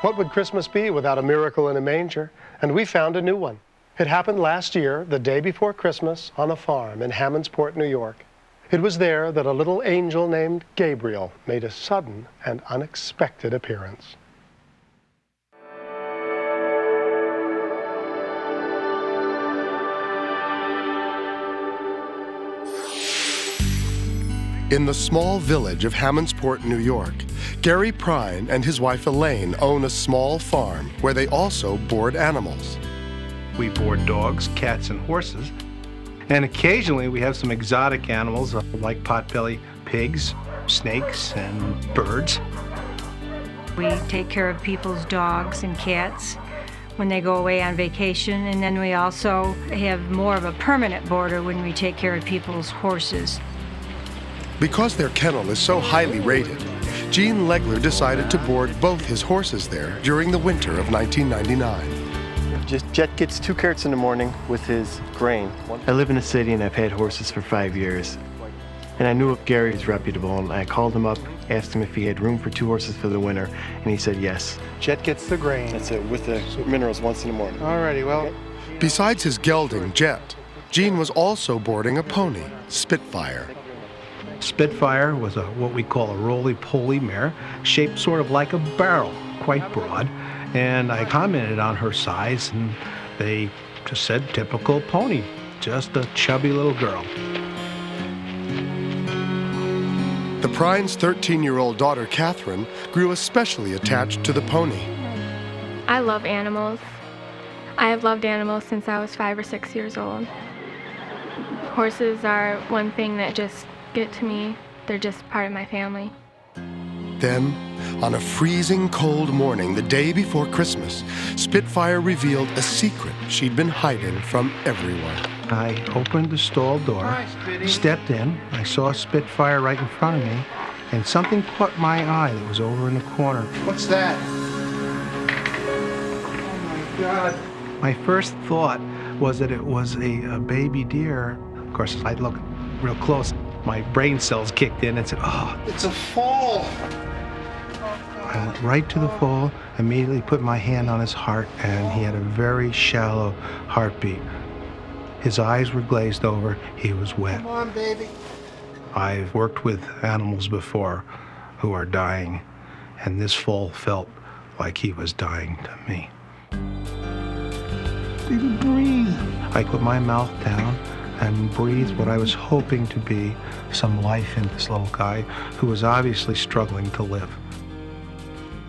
What would Christmas be without a miracle in a manger? And we found a new one. It happened last year, the day before Christmas, on a farm in Hammondsport, New York. It was there that a little angel named Gabriel made a sudden and unexpected appearance. In the small village of Hammondsport, New York, Gary Prine and his wife Elaine own a small farm where they also board animals. We board dogs, cats, and horses. And occasionally we have some exotic animals like potbelly pigs, snakes, and birds. We take care of people's dogs and cats when they go away on vacation, and then we also have more of a permanent boarder when we take care of people's horses. Because their kennel is so highly rated, Gene Legler decided to board both his horses there during the winter of 1999. Jet gets 2 carrots in the morning with his grain. I live in a city and I've had horses for 5 years. And I knew Gary was reputable, and I called him up, asked him if he had room for 2 horses for the winter, and he said yes. Jet gets the grain. That's it, with the minerals once in the morning. Alrighty, well. Besides his gelding, Jet, Gene was also boarding a pony, Spitfire. Spitfire was what we call a roly-poly mare, shaped sort of like a barrel, quite broad. And I commented on her size, and they just said typical pony, just a chubby little girl. The Prine's 13-year-old daughter, Catherine, grew especially attached to the pony. I love animals. I have loved animals since I was 5 or 6 years old. Horses are one thing that just get to me. They're just part of my family. Then, on a freezing cold morning the day before Christmas, Spitfire revealed a secret she'd been hiding from everyone. I opened the stall door, stepped in, I saw Spitfire right in front of me, and something caught my eye that was over in the corner. What's that? Oh my God. My first thought was that it was a baby deer. Of course, I looked real close. My brain cells kicked in and said, oh. It's a foal. I went right to the foal, immediately put my hand on his heart, and he had a very shallow heartbeat. His eyes were glazed over, he was wet. Come on, baby. I've worked with animals before who are dying, and this foal felt like he was dying to me. Baby, breathe. I put my mouth down and breathed what I was hoping to be some life in this little guy who was obviously struggling to live.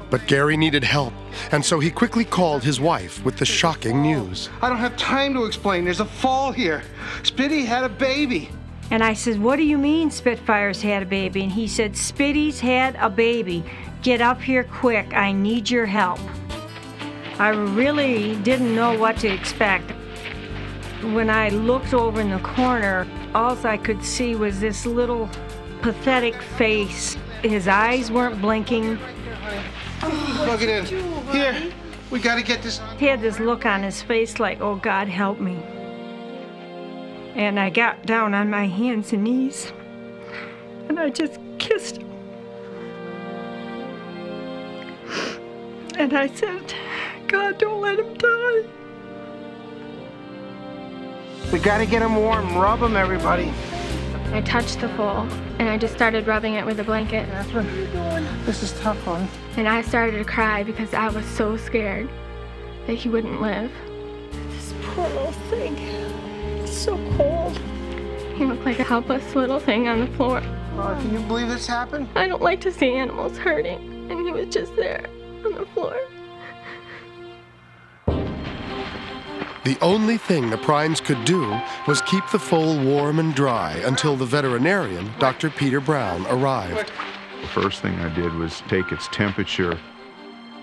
But Gary needed help, and so he quickly called his wife with the shocking news. I don't have time to explain. There's a fall here. Spitty had a baby. And I said, what do you mean Spitfire's had a baby? And he said, Spitty's had a baby. Get up here quick. I need your help. I really didn't know what to expect. When I looked over in the corner, all I could see was this little pathetic face. His eyes weren't blinking. Plug it in. Here, we gotta get this. He had this look on his face like, oh, God, help me. And I got down on my hands and knees, and I just kissed him. And I said, God, don't let him die. We gotta get him warm. Rub him, everybody. I touched the foal, and I just started rubbing it with a blanket. Catherine, this is tough, hon. And I started to cry because I was so scared that he wouldn't live. This poor little thing. It's so cold. He looked like a helpless little thing on the floor. Can you believe this happened? I don't like to see animals hurting, and he was just there on the floor. The only thing the Prines could do was keep the foal warm and dry until the veterinarian, Dr. Peter Brown, arrived. The first thing I did was take its temperature.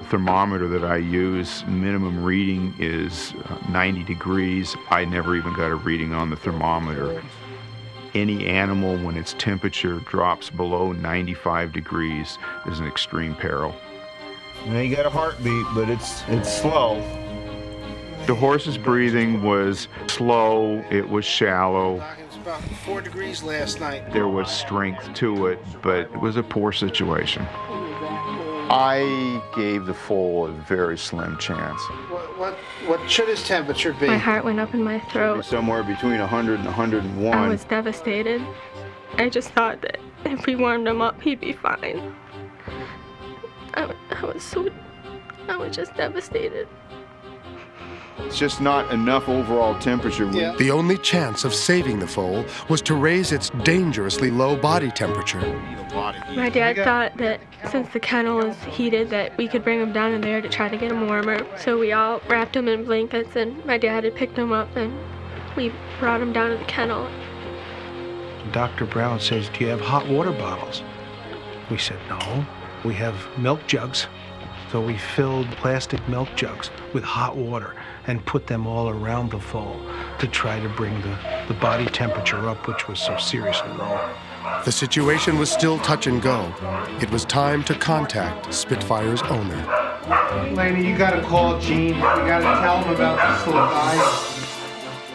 The thermometer that I use, minimum reading is 90 degrees. I never even got a reading on the thermometer. Any animal, when its temperature drops below 95 degrees, is an extreme peril. Now you got a heartbeat, but it's slow. The horse's breathing was slow, it was shallow. It was about 4 degrees last night. There was strength to it, but it was a poor situation. I gave the foal a very slim chance. What should his temperature be? My heart went up in my throat. Somewhere between 100 and 101. I was devastated. I just thought that if we warmed him up, he'd be fine. I was just devastated. It's just not enough overall temperature. Yeah. The only chance of saving the foal was to raise its dangerously low body temperature. My dad thought that since the kennel was heated that we could bring him down in there to try to get him warmer. So we all wrapped him in blankets and my dad had picked him up and we brought him down to the kennel. Dr. Brown says, "Do you have hot water bottles?" We said, "No, we have milk jugs." So we filled plastic milk jugs with hot water and put them all around the foal to try to bring the body temperature up, which was so seriously low. The situation was still touch and go. It was time to contact Spitfire's owner. Laney, you gotta call Gene. You gotta tell him about this little guy.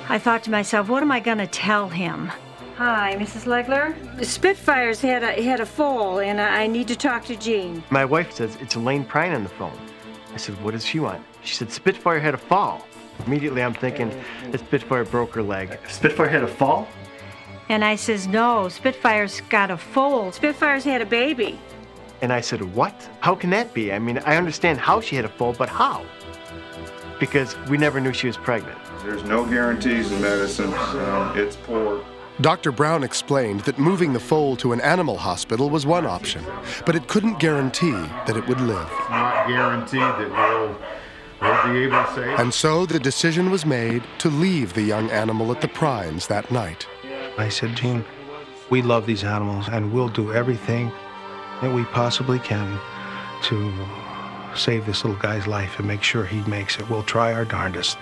I thought to myself, what am I going to tell him? Hi, Mrs. Legler. Spitfire's had a foal, and I need to talk to Jean. My wife says it's Elaine Prine on the phone. I said, what does she want? She said, Spitfire had a fall. Immediately I'm thinking that Spitfire broke her leg. Spitfire had a fall? And I says, no, Spitfire's got a foal. Spitfire's had a baby. And I said, what? How can that be? I mean, I understand how she had a foal, but how? Because we never knew she was pregnant. There's no guarantees in medicine. It's poor. Dr. Brown explained that moving the foal to an animal hospital was one option, but it couldn't guarantee that it would live. It's not guaranteed that we'll be able to save. And so the decision was made to leave the young animal at the Prines that night. I said, "Jean, we love these animals and we'll do everything that we possibly can to save this little guy's life and make sure he makes it. We'll try our darndest."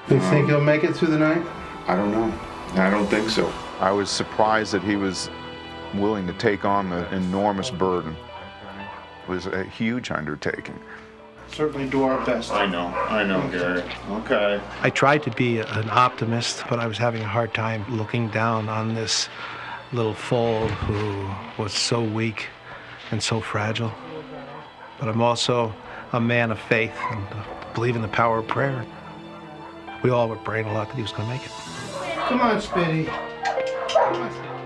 You think he'll make it through the night? I don't know. I don't think so. I was surprised that he was willing to take on the enormous burden. It was a huge undertaking. Certainly do our best. I know, Gary. Okay. I tried to be an optimist, but I was having a hard time looking down on this little foal who was so weak and so fragile. But I'm also a man of faith and believe in the power of prayer. We all were praying a lot that he was going to make it. Come on, Spitty.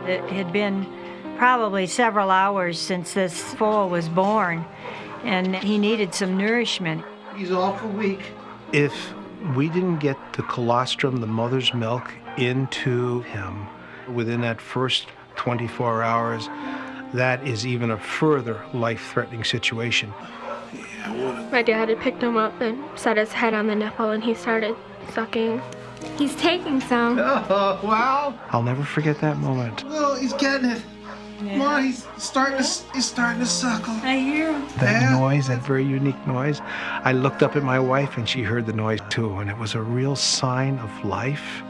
It had been probably several hours since this foal was born, and he needed some nourishment. He's awful weak. If we didn't get the colostrum, the mother's milk, into him within that first 24 hours, that is even a further life-threatening situation. My dad had picked him up and set his head on the nipple and he started sucking. He's taking some. Oh, wow. I'll never forget that moment. Well, he's getting it. Come on, he's starting to suckle. I hear him. That noise, that very unique noise. I looked up at my wife and she heard the noise too, and it was a real sign of life.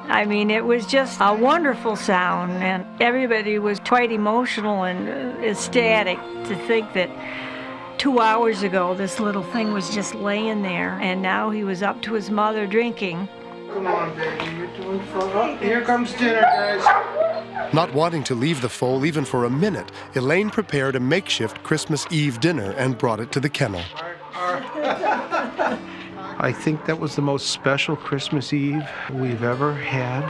I mean, it was just a wonderful sound, and everybody was quite emotional and ecstatic to think that 2 hours ago this little thing was just laying there, and now he was up to his mother drinking. Come on, baby, you're doing fine. Oh, here comes dinner, guys. Not wanting to leave the foal even for a minute, Elaine prepared a makeshift Christmas Eve dinner and brought it to the kennel. I think that was the most special Christmas Eve we've ever had.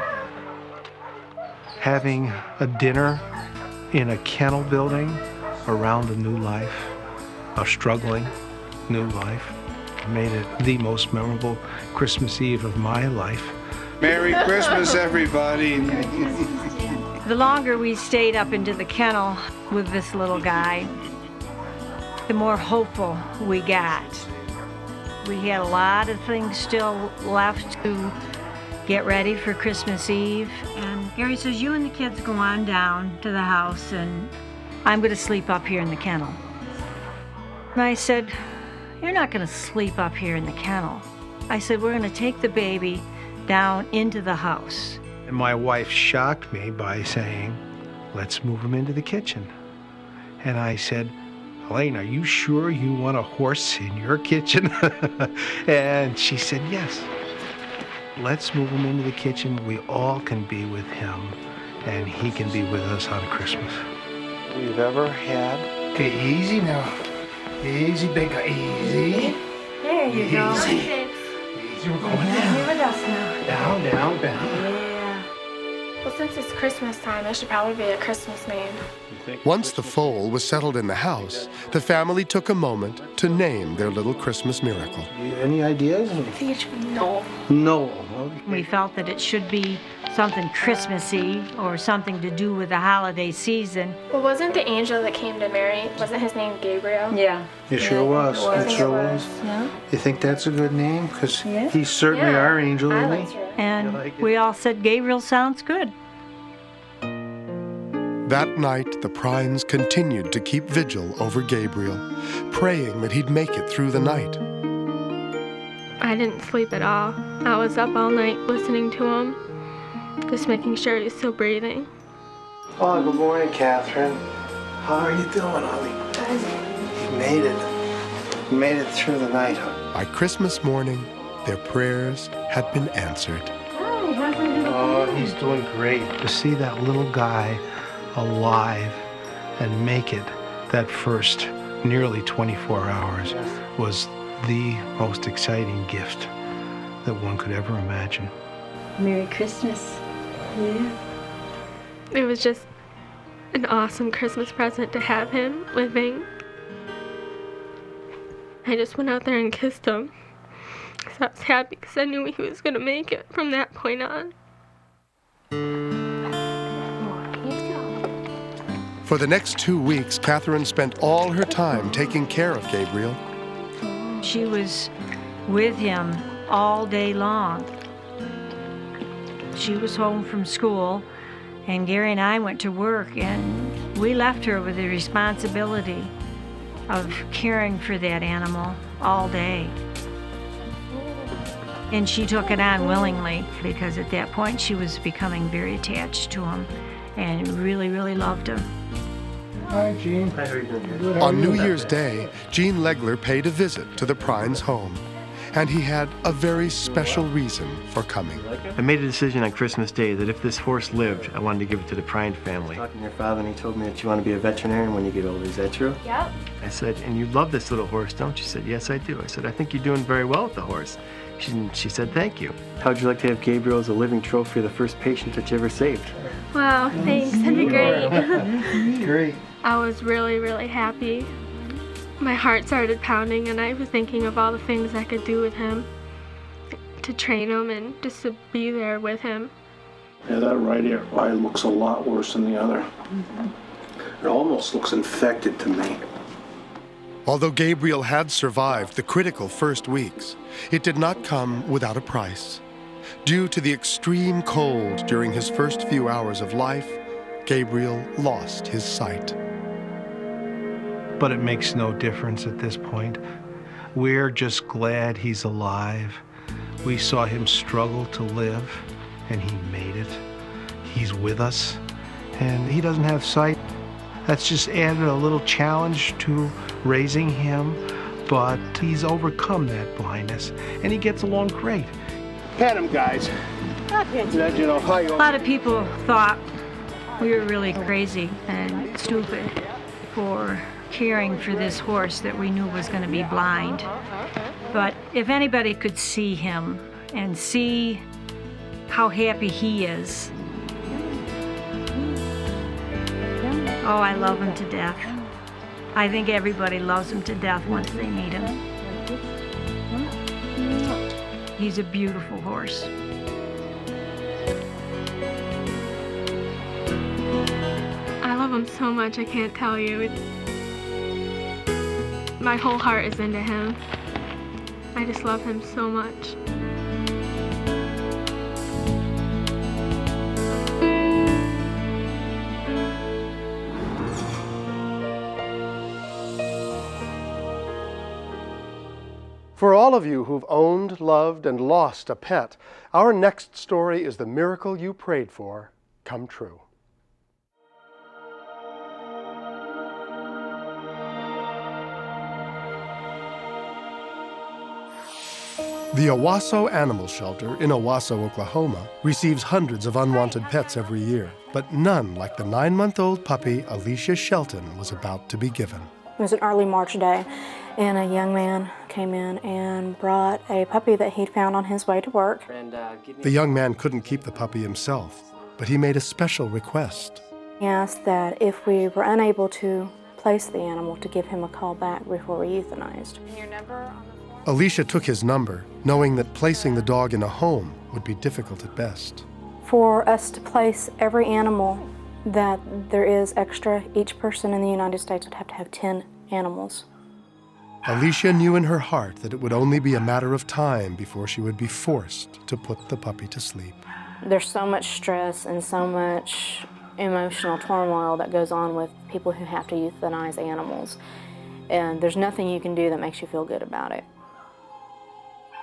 Having a dinner in a kennel building around a new life, a struggling new life, made it the most memorable Christmas Eve of my life. Merry Christmas, everybody. The longer we stayed up into the kennel with this little guy, the more hopeful we got. We had a lot of things still left to get ready for Christmas Eve. And Gary says, you and the kids go on down to the house and I'm going to sleep up here in the kennel. And I said, you're not going to sleep up here in the kennel. I said, we're going to take the baby down into the house. And my wife shocked me by saying, let's move him into the kitchen. And I said, Elaine, are you sure you want a horse in your kitchen? And she said, yes. Let's move him into the kitchen. We all can be with him, and he can be with us on Christmas. We've ever had Okay, easy now. Easy, big guy, easy. There you go. Easy. Easy, we're going Here down. with us now. Down, down, down. Yeah. Well, since it's Christmas time, it should probably be a Christmas name. Once the foal was settled in the house, the family took a moment to name their little Christmas miracle. Any ideas? I think it should be Noel. No. We felt that it should be something Christmassy or something to do with the holiday season. Well, wasn't the angel that came to Mary, wasn't his name Gabriel? Yeah. It sure was. I It think sure it was. Yeah. You think that's a good name? Because Yeah. he's certainly Yeah, our angel, I isn't liked he? it. And we all said Gabriel sounds good. That night, the Prines continued to keep vigil over Gabriel, praying that he'd make it through the night. I didn't sleep at all. I was up all night listening to him, just making sure he's still breathing. Oh, good morning, Catherine. How are you doing, honey? You made it. You made it through the night, huh? By Christmas morning, their prayers had been answered. Oh, he's doing great. To see that little guy alive and make it that first nearly 24 hours was the most exciting gift that one could ever imagine. Merry Christmas. Yeah. It was just an awesome Christmas present to have him living. I just went out there and kissed him. So I was happy because I knew he was going to make it from that point on. For the next 2 weeks, Catherine spent all her time taking care of Gabriel. She was with him all day long. She was home from school, and Gary and I went to work, and we left her with the responsibility of caring for that animal all day. And she took it on willingly, because at that point she was becoming very attached to him and really, really loved him. Hi, Gene. How are you doing? On New Year's Day, Gene Legler paid a visit to the Prines' home, and he had a very special reason for coming. I made a decision on Christmas Day that if this horse lived, I wanted to give it to the Prine family. Talking to your father, and he told me that you want to be a veterinarian when you get older. Is that true? Yep. I said, and you love this little horse, don't you? She said, yes, I do. I said, I think you're doing very well with the horse. She said, thank you. How'd you like to have Gabriel as a living trophy of the first patient that you ever saved? Wow, thanks. That'd be great. Great. I was really, really happy. My heart started pounding, and I was thinking of all the things I could do with him, to train him and just to be there with him. Yeah, that right eye looks a lot worse than the other. It almost looks infected to me. Although Gabriel had survived the critical first weeks, it did not come without a price. Due to the extreme cold during his first few hours of life, Gabriel lost his sight. But it makes no difference at this point. We're just glad he's alive. We saw him struggle to live, and he made it. He's with us, and he doesn't have sight. That's just added a little challenge to raising him, but he's overcome that blindness, and he gets along great. Pat him, guys. Let you know how you. A lot of people thought we were really crazy and stupid for caring for this horse that we knew was going to be blind. But if anybody could see him and see how happy he is, oh, I love him to death. I think everybody loves him to death once they meet him. He's a beautiful horse. I love him so much, I can't tell you. My whole heart is into him. I just love him so much. For all of you who've owned, loved, and lost a pet, our next story is the miracle you prayed for come true. The Owasso Animal Shelter in Owasso, Oklahoma, receives hundreds of unwanted pets every year, but none like the 9-month-old puppy Alicia Shelton was about to be given. It was an early March day, and a young man came in and brought a puppy that he'd found on his way to work. The young man couldn't keep the puppy himself, but he made a special request. He asked that if we were unable to place the animal, to give him a call back before we euthanized. And your number on the form? Alicia took his number, knowing that placing the dog in a home would be difficult at best. For us to place every animal that there is extra, each person in the United States would have to have 10 animals. Alicia knew in her heart that it would only be a matter of time before she would be forced to put the puppy to sleep. There's so much stress and so much emotional turmoil that goes on with people who have to euthanize animals. And there's nothing you can do that makes you feel good about it.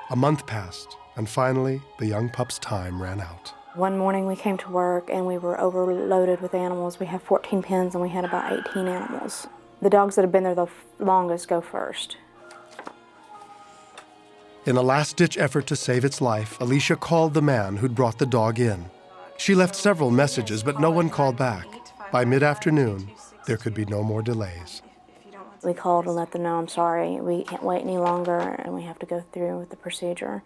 A month passed, and finally, the young pup's time ran out. One morning we came to work and we were overloaded with animals. We have 14 pens and we had about 18 animals. The dogs that have been there the longest go first. In a last-ditch effort to save its life, Alicia called the man who'd brought the dog in. She left several messages, but no one called back. By mid-afternoon, there could be no more delays. We called and let them know, I'm sorry, we can't wait any longer and we have to go through with the procedure.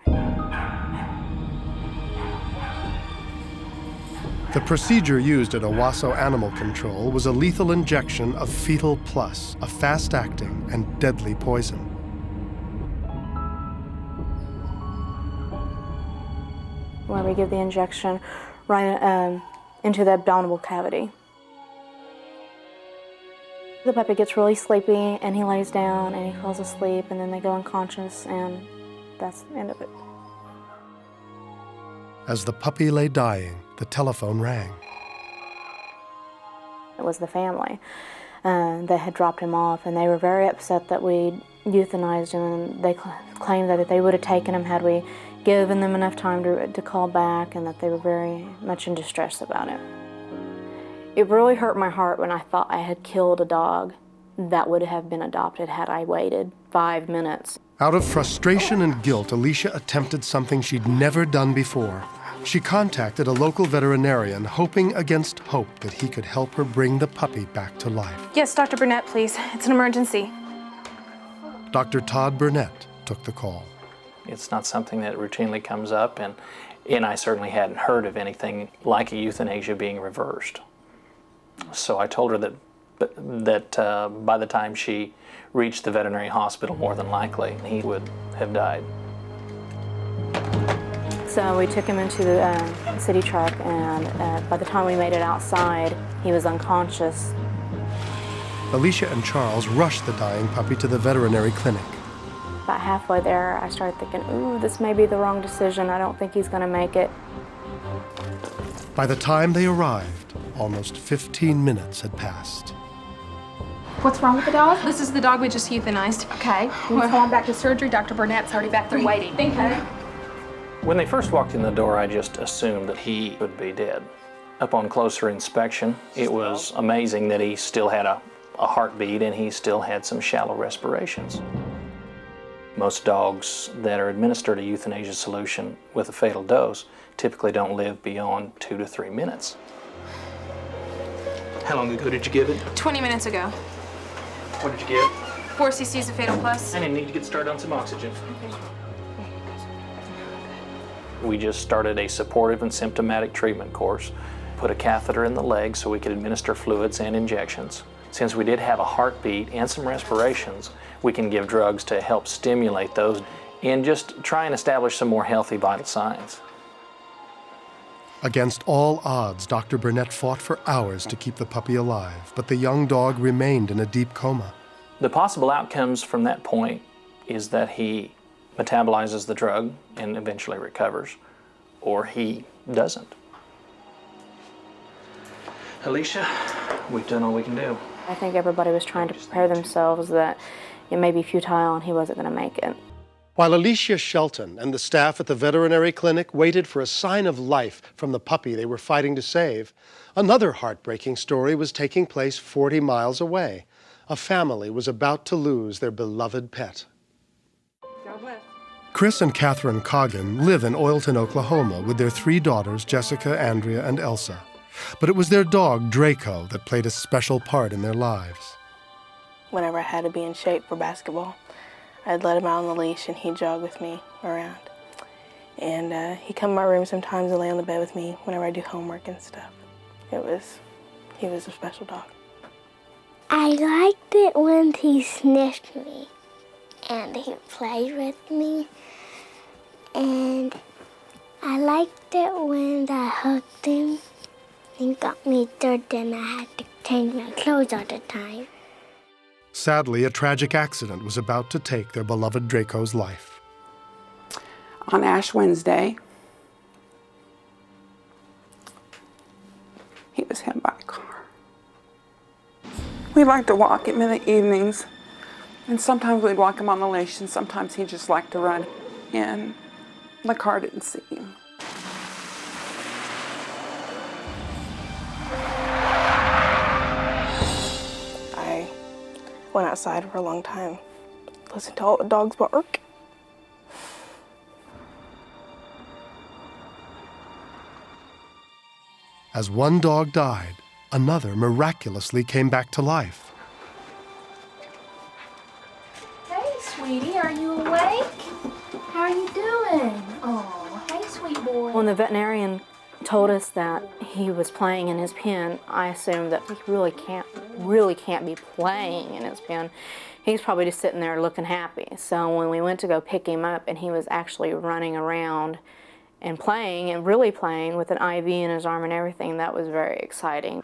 The procedure used at Owasso Animal Control was a lethal injection of Fetal Plus, a fast-acting and deadly poison. Where we give the injection right into the abdominal cavity. The puppy gets really sleepy and he lays down and he falls asleep and then they go unconscious and that's the end of it. As the puppy lay dying, the telephone rang. It was the family that had dropped him off, and they were very upset that we euthanized him, and they claimed that they would have taken him had we given them enough time to call back, and that they were very much in distress about it. It really hurt my heart when I thought I had killed a dog that would have been adopted had I waited 5 minutes. Out of frustration and guilt, Alicia attempted something she'd never done before. She contacted a local veterinarian, hoping against hope that he could help her bring the puppy back to life. Yes, Dr. Burnett, please. It's an emergency. Dr. Todd Burnett took the call. It's not something that routinely comes up, and I certainly hadn't heard of anything like a euthanasia being reversed. So I told her that by the time she reached the veterinary hospital, more than likely, he would have died. So we took him into the city truck, and by the time we made it outside, he was unconscious. Alicia and Charles rushed the dying puppy to the veterinary clinic. About halfway there, I started thinking, ooh, this may be the wrong decision. I don't think he's going to make it. By the time they arrived, almost 15 minutes had passed. What's wrong with the dog? This is the dog we just euthanized. Okay. We're going back to surgery. Dr. Burnett's already back there waiting. Thank you. When they first walked in the door, I just assumed that he would be dead. Upon closer inspection, it was amazing that he still had a heartbeat and he still had some shallow respirations. Most dogs that are administered a euthanasia solution with a fatal dose typically don't live beyond 2 to 3 minutes. How long ago did you give it? 20 minutes ago. What did you give? 4 cc's of Fatal Plus. I didn't need to get started on some oxygen. We just started a supportive and symptomatic treatment course, put a catheter in the leg so we could administer fluids and injections. Since we did have a heartbeat and some respirations, we can give drugs to help stimulate those and just try and establish some more healthy vital signs. Against all odds, Dr. Burnett fought for hours to keep the puppy alive, but the young dog remained in a deep coma. The possible outcomes from that point is that he metabolizes the drug and eventually recovers, or he doesn't. Alicia, we've done all we can do. I think everybody was trying to prepare themselves that it may be futile and he wasn't going to make it. While Alicia Shelton and the staff at the veterinary clinic waited for a sign of life from the puppy they were fighting to save, another heartbreaking story was taking place 40 miles away. A family was about to lose their beloved pet. Chris and Catherine Coggin live in Oilton, Oklahoma with their 3 daughters, Jessica, Andrea, and Elsa. But it was their dog, Draco, that played a special part in their lives. Whenever I had to be in shape for basketball, I'd let him out on the leash and he'd jog with me around. And he'd come in my room sometimes and lay on the bed with me whenever I do homework and stuff. He was a special dog. I liked it when he sniffed me and he played with me. And I liked it when I hugged him and got me dirty and I had to change my clothes all the time. Sadly, a tragic accident was about to take their beloved Draco's life. On Ash Wednesday, he was hit by a car. We like to walk him in the evenings, and sometimes we'd walk him on the leash, and sometimes he'd just like to run in. The car didn't see him. I went outside for a long time, listened to all the dogs bark. As one dog died, another miraculously came back to life. Hey, sweetie, are you awake? How are you doing? Oh, hey, sweet boy. When the veterinarian told us that he was playing in his pen, I assumed that he really can't be playing in his pen. He's probably just sitting there looking happy. So when we went to go pick him up and he was actually running around and playing, and really playing with an IV in his arm and everything, that was very exciting.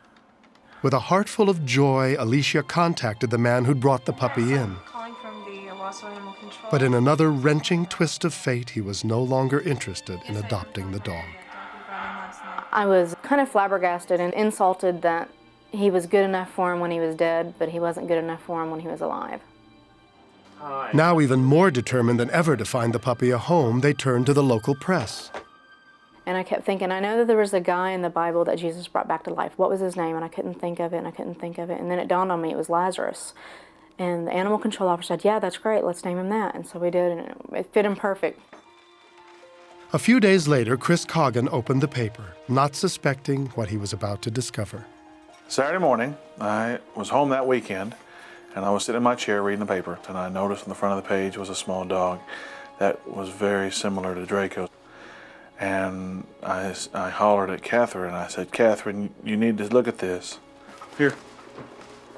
With a heart full of joy, Alicia contacted the man who'd brought the puppy in. Calling from the Owasso Animal Control. But in another wrenching twist of fate, he was no longer interested in adopting the dog. I was kind of flabbergasted and insulted that he was good enough for him when he was dead, but he wasn't good enough for him when he was alive. Now even more determined than ever to find the puppy a home, they turned to the local press. And I kept thinking, I know that there was a guy in the Bible that Jesus brought back to life. What was his name? And I couldn't think of it, and I couldn't think of it. And then it dawned on me it was Lazarus. And the animal control officer said, yeah, that's great, let's name him that. And so we did, and it fit him perfect. A few days later, Chris Coggin opened the paper, not suspecting what he was about to discover. Saturday morning, I was home that weekend, and I was sitting in my chair reading the paper, and I noticed on the front of the page was a small dog that was very similar to Draco. And I hollered at Catherine. I said, Catherine, you need to look at this. Here,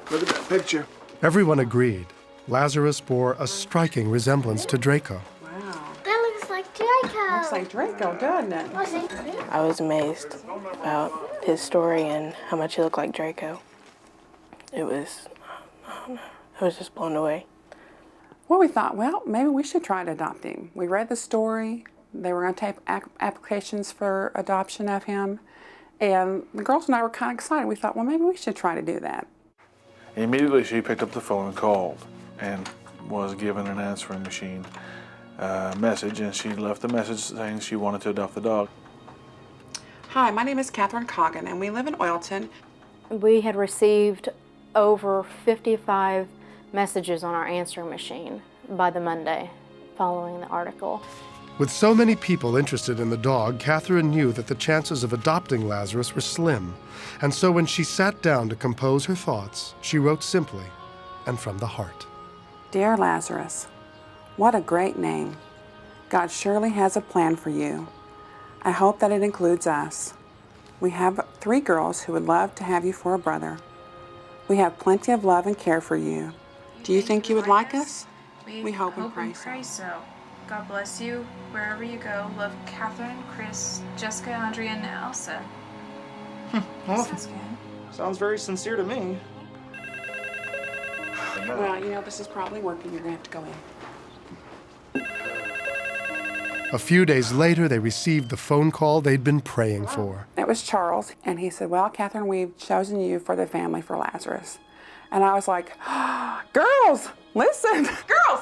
look at that picture. Everyone agreed. Lazarus bore a striking resemblance to Draco. That looks like Draco. Looks like Draco, doesn't it? I was amazed about his story and how much he looked like Draco. I was just blown away. Well, we thought, well, maybe we should try to adopt him. We read the story. They were going to take applications for adoption of him. And the girls and I were kind of excited. We thought, well, maybe we should try to do that. Immediately, she picked up the phone and called and was given an answering machine message, and she left a message saying she wanted to adopt the dog. Hi, my name is Catherine Coggin, and we live in Oilton. We had received over 55 messages on our answering machine by the Monday following the article. With so many people interested in the dog, Catherine knew that the chances of adopting Lazarus were slim. And so when she sat down to compose her thoughts, she wrote simply and from the heart. Dear Lazarus, what a great name. God surely has a plan for you. I hope that it includes us. We have 3 girls who would love to have you for a brother. We have plenty of love and care for you. Do you think you would like us? We hope and pray so. God bless you wherever you go. Love, Catherine, Chris, Jessica, Andrea, and Elsa. Sounds good. Sounds very sincere to me. Well, you know, this is probably working. You're going to have to go in. A few days later, they received the phone call they'd been praying for. It was Charles, and he said, well, Catherine, we've chosen you for the family for Lazarus. And I was like, girls, listen. Girls,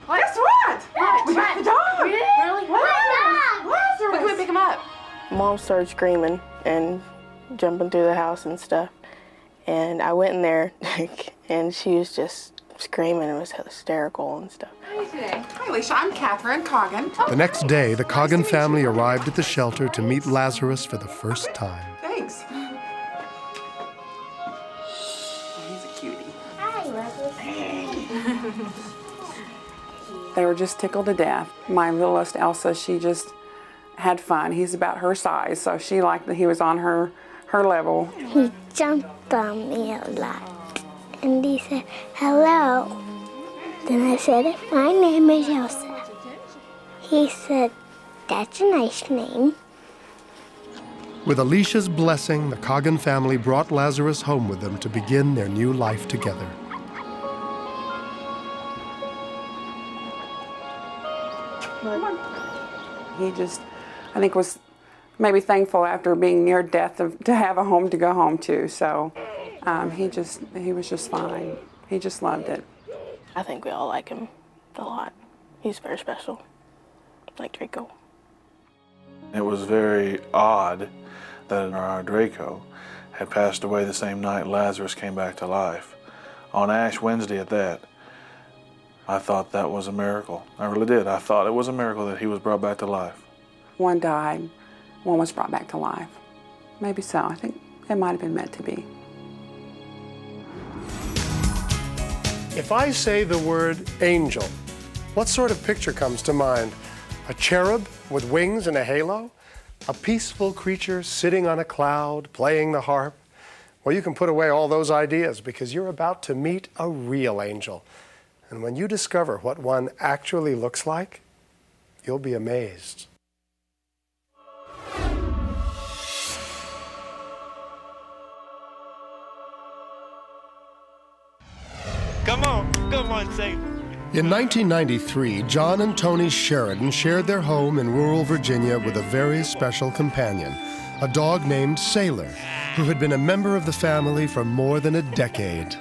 guess what? We got the dog. Really? Lazarus. Can we pick him up? Mom started screaming and jumping through the house and stuff. And I went in there, and she was just screaming. It was hysterical and stuff. How are you today? Hi, Alicia. I'm Catherine Coggin. The next day, the Coggin family arrived at the shelter to meet Lazarus for the first time. Thanks. He's a cutie. Hi, Lazarus. They were just tickled to death. My littlest Elsa, she just had fun. He's about her size, so she liked that he was on her level. He jumped on me a lot. And he said, hello. Then I said, my name is Elsa. He said, that's a nice name. With Alicia's blessing, the Coggin family brought Lazarus home with them to begin their new life together. He just, I think, was maybe thankful after being near death to have a home to go home to. So he was just fine. He just loved it. I think we all like him a lot. He's very special, like Draco. It was very odd that our Draco had passed away the same night Lazarus came back to life. On Ash Wednesday at that. I thought that was a miracle. I really did. I thought it was a miracle that he was brought back to life. One died, one was brought back to life. Maybe so. I think it might have been meant to be. If I say the word angel, what sort of picture comes to mind? A cherub with wings and a halo? A peaceful creature sitting on a cloud, playing the harp? Well, you can put away all those ideas because you're about to meet a real angel. And when you discover what one actually looks like, you'll be amazed. Come on, say. In 1993, John and Tony Sheridan shared their home in rural Virginia with a very special companion, a dog named Sailor, who had been a member of the family for more than a decade.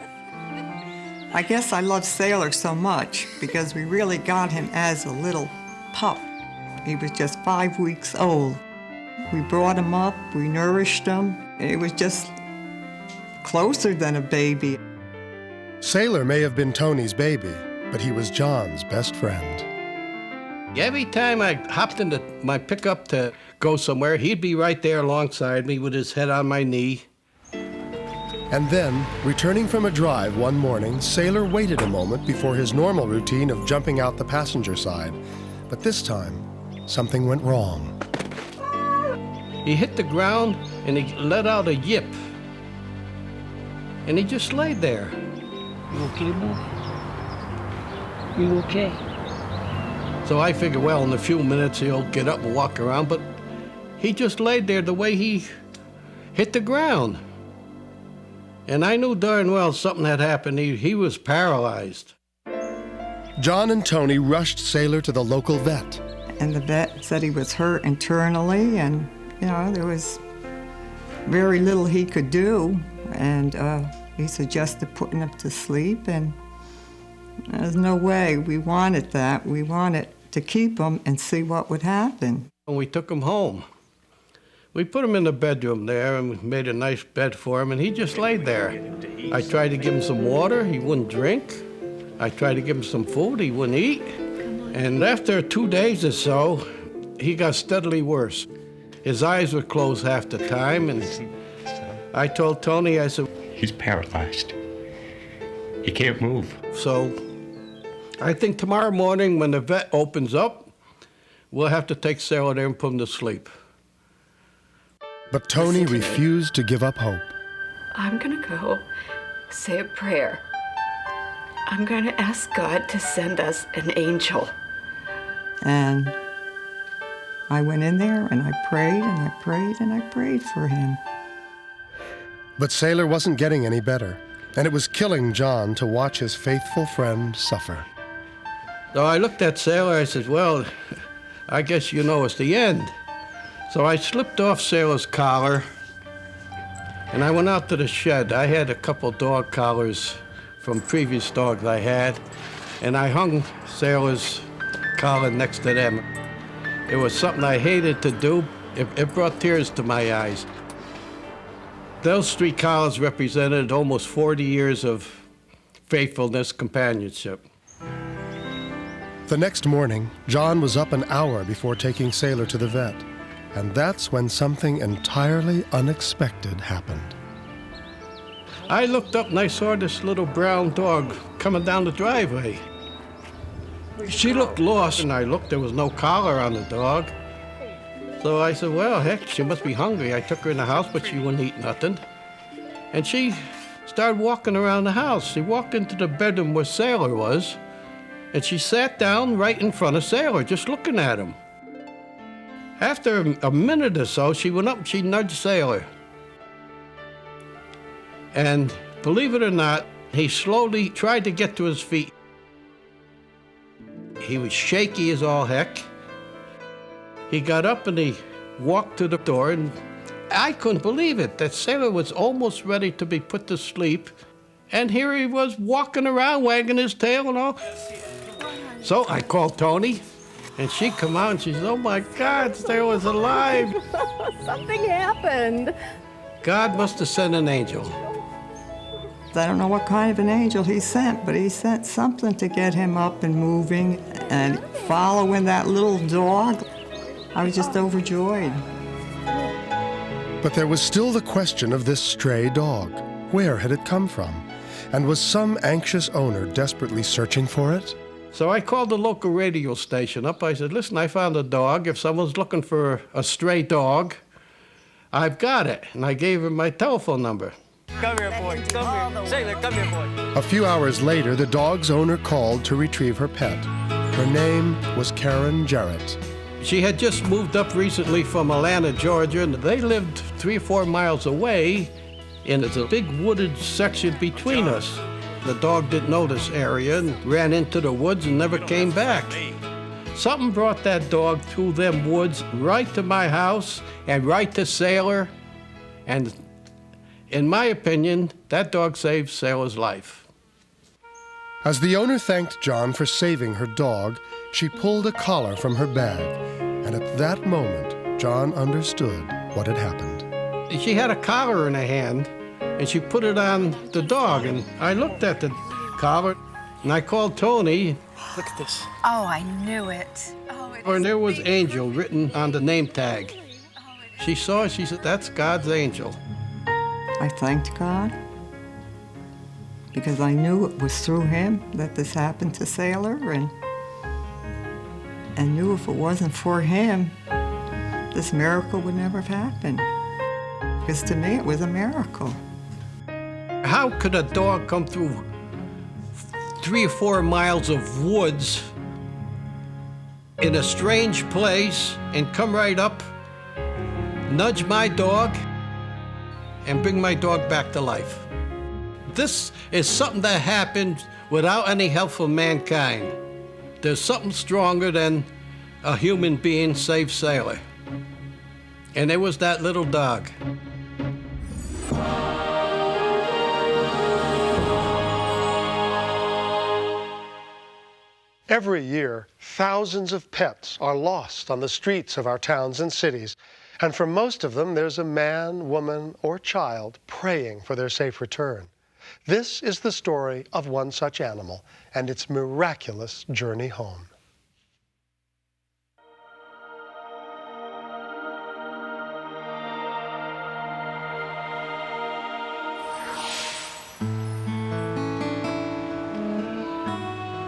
I guess I love Sailor so much because we really got him as a little pup. He was just 5 weeks old. We brought him up, we nourished him, and he was just closer than a baby. Sailor may have been Tony's baby, but he was John's best friend. Every time I hopped into my pickup to go somewhere, he'd be right there alongside me with his head on my knee. And then, returning from a drive one morning, Sailor waited a moment before his normal routine of jumping out the passenger side. But this time, something went wrong. He hit the ground and he let out a yip. And he just laid there. You okay, boy? You okay? So I figured, well, in a few minutes he'll get up and walk around, but he just laid there the way he hit the ground. And I knew darn well something had happened. He was paralyzed. John and Tony rushed Sailor to the local vet. And the vet said he was hurt internally, and, you know, there was very little he could do. And he suggested putting him to sleep, and there's no way we wanted that. We wanted to keep him and see what would happen. And we took him home. We put him in the bedroom there and we made a nice bed for him, and he just laid there. I tried to give him some water, he wouldn't drink. I tried to give him some food, he wouldn't eat. And after 2 days or so, he got steadily worse. His eyes were closed half the time, and I told Tony, I said, he's paralyzed. He can't move. So I think tomorrow morning when the vet opens up, we'll have to take Sarah there and put him to sleep. But Tony refused to give up hope. I'm gonna go say a prayer. I'm gonna ask God to send us an angel. And I went in there and I prayed and I prayed and I prayed for him. But Sailor wasn't getting any better, and it was killing John to watch his faithful friend suffer. So I looked at Sailor, I said, well, I guess you know it's the end. So I slipped off Sailor's collar, and I went out to the shed. I had a couple dog collars from previous dogs I had, and I hung Sailor's collar next to them. It was something I hated to do. It brought tears to my eyes. Those 3 collars represented almost 40 years of faithfulness, companionship. The next morning, John was up an hour before taking Sailor to the vet. And that's when something entirely unexpected happened. I looked up and I saw this little brown dog coming down the driveway. She looked lost, and I looked, there was no collar on the dog. So I said, well, heck, she must be hungry. I took her in the house, but she wouldn't eat nothing. And she started walking around the house. She walked into the bedroom where Sailor was, and she sat down right in front of Sailor, just looking at him. After a minute or so, she went up and she nudged Sailor. And believe it or not, he slowly tried to get to his feet. He was shaky as all heck. He got up and he walked to the door, and I couldn't believe it, that Sailor was almost ready to be put to sleep. And here he was walking around, wagging his tail and all. So I called Tony, and she come out and she said, oh my God, Sailor was alive. Something happened. God must have sent an angel. I don't know what kind of an angel he sent, but he sent something to get him up and moving and following that little dog. I was just overjoyed. But there was still the question of this stray dog. Where had it come from? And was some anxious owner desperately searching for it? So I called the local radio station up. I said, listen, I found a dog. If someone's looking for a stray dog, I've got it. And I gave him my telephone number. Come here, boy. Come here. Sailor, come here, boy. A few hours later, the dog's owner called to retrieve her pet. Her name was Karen Jarrett. She had just moved up recently from Atlanta, Georgia, and they lived 3 or 4 miles away, and there's a big wooded section between us. The dog didn't know this area and ran into the woods and never came back. Something brought that dog through them woods right to my house and right to Sailor, and in my opinion, that dog saved Sailor's life. As the owner thanked John for saving her dog, she pulled a collar from her bag, and at that moment, John understood what had happened. She had a collar in her hand, and she put it on the dog, and I looked at the collar, and I called Tony. Look at this. Oh, I knew it. And there was Angel written on the name tag. She saw it, she said, that's God's angel. I thanked God because I knew it was through him that this happened to Sailor, and I knew if it wasn't for him, this miracle would never have happened. Because to me, it was a miracle. How could a dog come through 3 or 4 miles of woods in a strange place and come right up, nudge my dog, and bring my dog back to life? This is something that happened without any help from mankind. There's something stronger than a human being saved Sailor. And it was that little dog. Every year, thousands of pets are lost on the streets of our towns and cities. And for most of them, there's a man, woman, or child praying for their safe return. This is the story of one such animal and its miraculous journey home.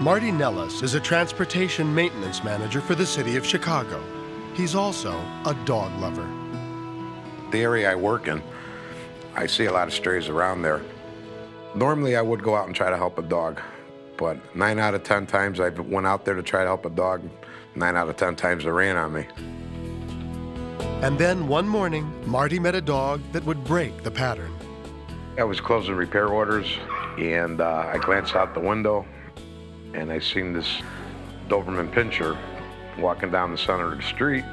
Marty Nellis is a transportation maintenance manager for the city of Chicago. He's also a dog lover. The area I work in, I see a lot of strays around there. Normally I would go out and try to help a dog, but 9 out of 10 times I went out there to try to help a dog, 9 out of 10 times they ran on me. And then one morning, Marty met a dog that would break the pattern. I was closing repair orders, and I glanced out the window, and I seen this Doberman Pinscher walking down the center of the street.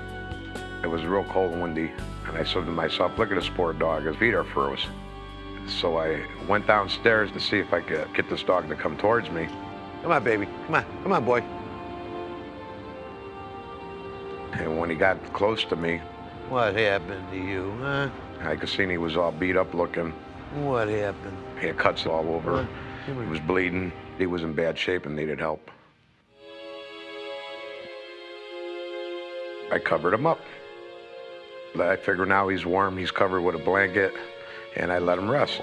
It was real cold and windy, and I said to myself, look at this poor dog, his feet are froze. So I went downstairs to see if I could get this dog to come towards me. Come on, baby, come on, boy. And when he got close to me, what happened to you, huh? I could see he was all beat up looking. What happened? He had cuts all over. He was bleeding. He was in bad shape and needed help. I covered him up. I figured now he's warm, he's covered with a blanket, and I let him rest.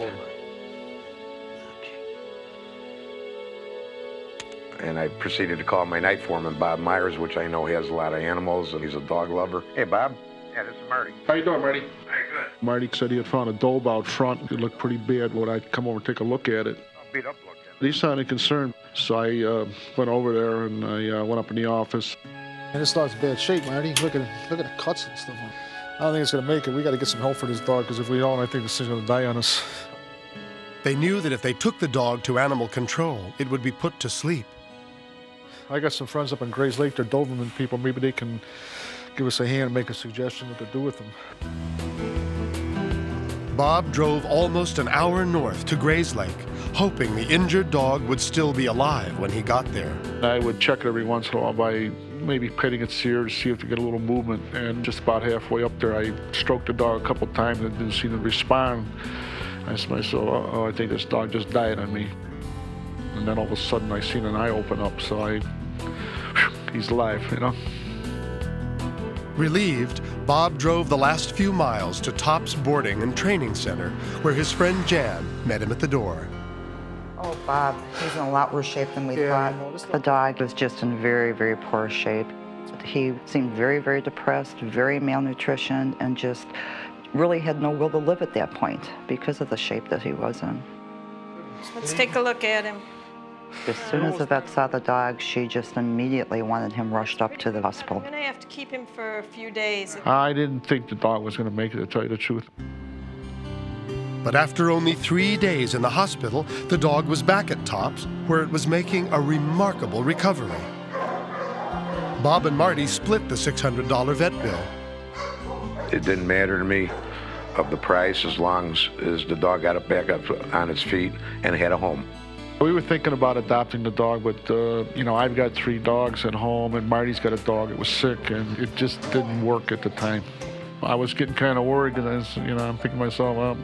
And I proceeded to call my night foreman, Bob Myers, which I know he has a lot of animals, and he's a dog lover. Hey, Bob. Yeah, this is Marty. How you doing, Marty? Hey, good. Marty said he had found a dove out front. It looked pretty bad. Would I come over and take a look at it? I'll beat up look at it. He sounded concerned, so I went over there and I went up in the office. And this dog's in bad shape, Marty. Look at the cuts and stuff. I don't think it's going to make it. We got to get some help for this dog, because if we don't, I think this thing's going to die on us. They knew that if they took the dog to animal control, it would be put to sleep. I got some friends up in Grays Lake. They're Doberman people. Maybe they can give us a hand and make a suggestion what to do with them. Bob drove almost an hour north to Grays Lake, hoping the injured dog would still be alive when he got there. I would check it every once in a while by maybe petting its ear to see if to get a little movement. And just about halfway up there, I stroked the dog a couple times and didn't seem to respond. I said to myself, oh, I think this dog just died on me. And then all of a sudden, I seen an eye open up, so he's alive, you know. Relieved, Bob drove the last few miles to Tops Boarding and Training Center, where his friend Jan met him at the door. Oh, Bob, he's in a lot worse shape than we thought. The dog was just in very, very poor shape. He seemed very, very depressed, very malnutrition, and just really had no will to live at that point because of the shape that he was in. Let's take a look at him. As soon as the vet saw the dog, she just immediately wanted him rushed up to the hospital. We're going to have to keep him for a few days. I didn't think the dog was going to make it, to tell you the truth. But after only 3 days in the hospital, the dog was back at Tops, where it was making a remarkable recovery. Bob and Marty split the $600 vet bill. It didn't matter to me of the price as long as the dog got it back up on its feet and had a home. We were thinking about adopting the dog, but, you know, I've got 3 dogs at home, and Marty's got a dog that was sick, and it just didn't work at the time. I was getting kind of worried, and I'm thinking to myself, well,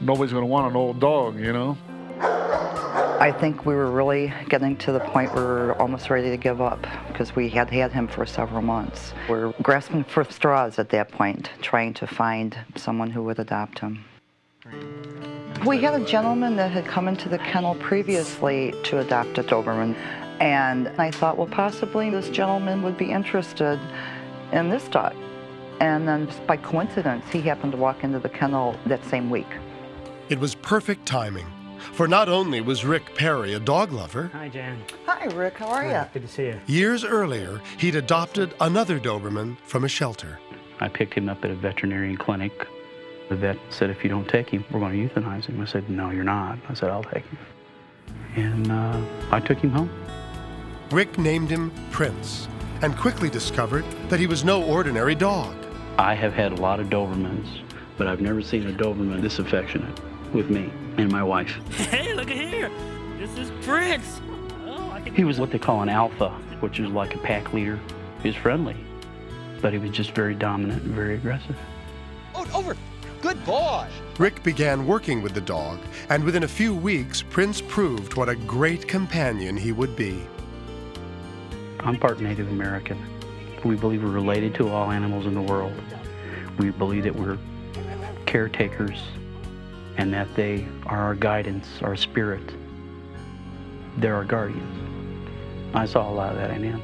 nobody's going to want an old dog, you know? I think we were really getting to the point where we were almost ready to give up because we had had him for several months. We're grasping for straws at that point, trying to find someone who would adopt him. We had a gentleman that had come into the kennel previously to adopt a Doberman, and I thought, well, possibly this gentleman would be interested in this dog. And then just by coincidence, he happened to walk into the kennel that same week. It was perfect timing, for not only was Rick Perry a dog lover. Hi, Jan. Hi, Rick. How are you? Good to see you. Years earlier, he'd adopted another Doberman from a shelter. I picked him up at a veterinarian clinic. The vet said, if you don't take him, we're going to euthanize him. I said, no, you're not. I said, I'll take him. And I took him home. Rick named him Prince and quickly discovered that he was no ordinary dog. I have had a lot of Dobermans, but I've never seen a Doberman this affectionate with me and my wife. Hey, look at here. This is Prince. He was what they call an alpha, which is like a pack leader. He was friendly, but he was just very dominant and very aggressive. Oh, over. Good boy. Rick began working with the dog, and within a few weeks, Prince proved what a great companion he would be. I'm part Native American. We believe we're related to all animals in the world. We believe that we're caretakers and that they are our guidance, our spirit. They're our guardians. I saw a lot of that in him.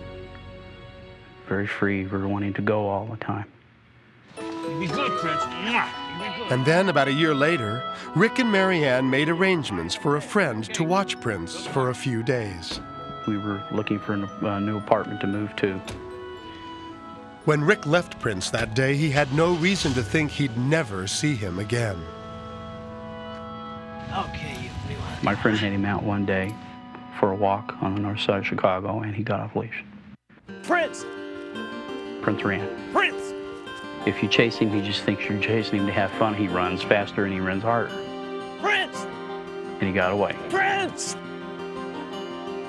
Very free, very wanting to go all the time. You be good, Prince. And then, about a year later, Rick and Marianne made arrangements for a friend to watch Prince for a few days. We were looking for a new apartment to move to. When Rick left Prince that day, he had no reason to think he'd never see him again. Okay, My friend had him out one day for a walk on the north side of Chicago, and he got off leash. Prince! Prince ran. Prince! If you chase him, he just thinks you're chasing him to have fun. He runs faster and he runs harder. Prince! And he got away. Prince!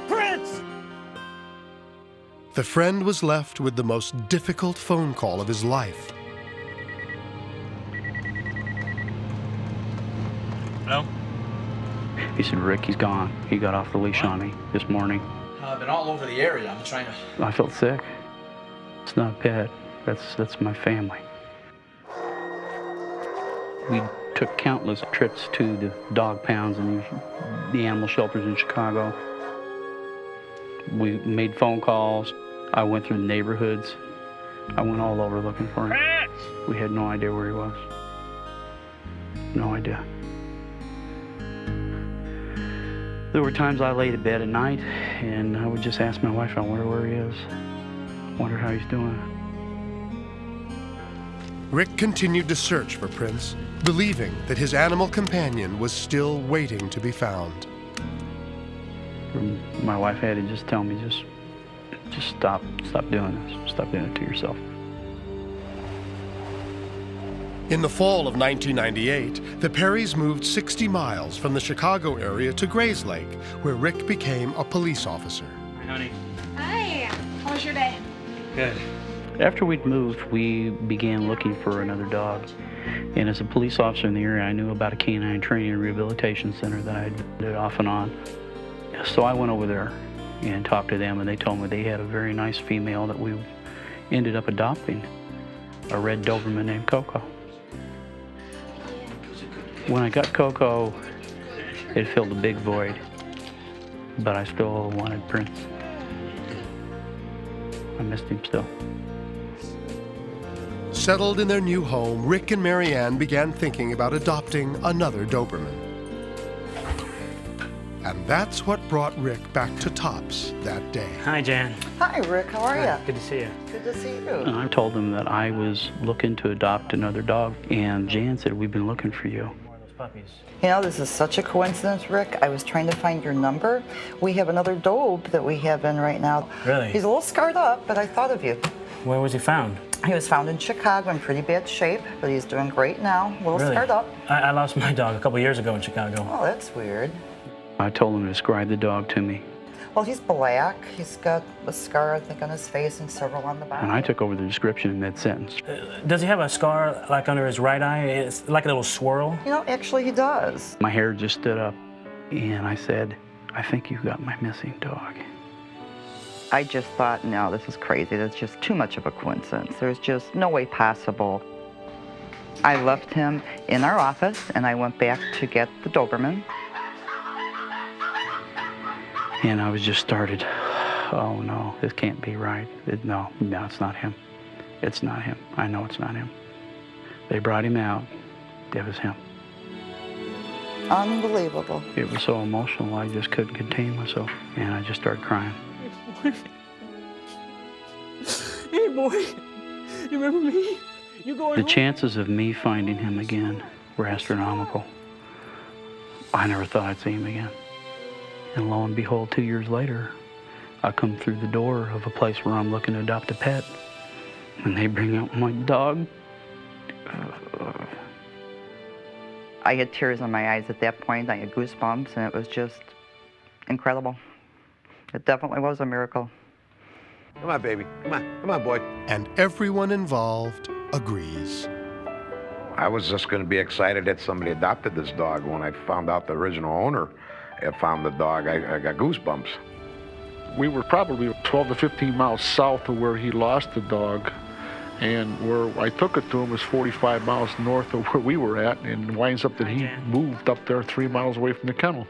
Prince! The friend was left with the most difficult phone call of his life. Hello? He said, Rick, he's gone. He got off the leash on me this morning. I've been all over the area. I'm trying to... I felt sick. It's not a pet. That's my family. We took countless trips to the dog pounds and the animal shelters in Chicago. We made phone calls. I went through the neighborhoods. I went all over looking for him. We had no idea where he was. No idea. There were times I laid in bed at night and I would just ask my wife, I wonder where he is. Wonder how he's doing. Rick continued to search for Prince, believing that his animal companion was still waiting to be found. My wife had to just tell me, just stop doing this. Stop doing it to yourself. In the fall of 1998, the Perrys moved 60 miles from the Chicago area to Grays Lake, where Rick became a police officer. Hi, honey. Hi. How was your day? Good. After we'd moved, we began looking for another dog. And as a police officer in the area, I knew about a canine training and rehabilitation center that I did off and on. So I went over there and talked to them, and they told me they had a very nice female that we ended up adopting, a red Doberman named Coco. When I got Coco, it filled a big void, but I still wanted Prince. I missed him still. Settled in their new home, Rick and Marianne began thinking about adopting another Doberman. And that's what brought Rick back to Tops that day. Hi, Jan. Hi, Rick. How are you? Good to see you. Good to see you. And I told them that I was looking to adopt another dog, and Jan said, we've been looking for you. Puppies. You know, this is such a coincidence, Rick. I was trying to find your number. We have another Dobe that we have in right now. Really? He's a little scarred up, but I thought of you. Where was he found? He was found in Chicago in pretty bad shape, but he's doing great now. A little Really? scarred up. I lost my dog a couple years ago in Chicago. Oh, that's weird. I told him to describe the dog to me, Well, he's black. He's got a scar, I think, on his face and several on the back. and I took over the description in mid-sentence. Does he have a scar like under his right eye? It's like a little swirl. You know, actually he does. My hair just stood up, and I said, I think you got my missing dog. I just thought, no, this is crazy. That's just too much of a coincidence. There's just no way possible. I left him in our office, and I went back to get the Doberman. And I was just started, oh no, this can't be right. No, it's not him. It's not him. I know it's not him. They brought him out. It was him. Unbelievable. It was so emotional, I just couldn't contain myself. And I just started crying. Hey, boy. You remember me? You going The home? chances of me finding him again were astronomical. I never thought I'd see him again. And lo and behold, 2 years later, I come through the door of a place where I'm looking to adopt a pet, and they bring out my dog. I had tears in my eyes at that point. I had goosebumps, and it was just incredible. It definitely was a miracle. Come on, baby. Come on, boy. And everyone involved agrees. I was just going to be excited that somebody adopted this dog. When I found out the original owner had found the dog, I got goosebumps. We were probably 12 to 15 miles south of where he lost the dog, and where I took it to him was 45 miles north of where we were at, and it winds up that he moved up there 3 miles away from the kennel.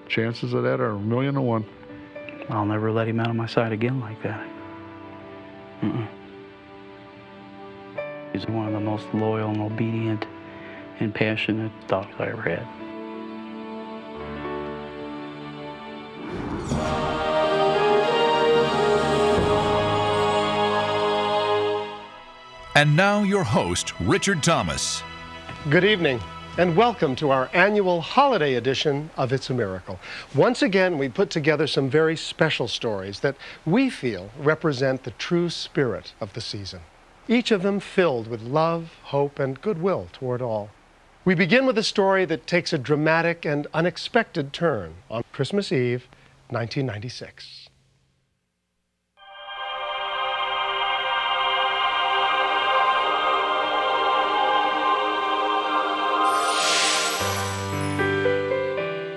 Chances of that are 1,000,000 to 1. I'll never let him out of my sight again like that. He's one of the most loyal and obedient and passionate dogs I ever had. And now your host, Richard Thomas. Good evening, and welcome to our annual holiday edition of It's a Miracle. Once again, we put together some very special stories that we feel represent the true spirit of the season. Each of them filled with love, hope, and goodwill toward all. We begin with a story that takes a dramatic and unexpected turn on Christmas Eve, 1996.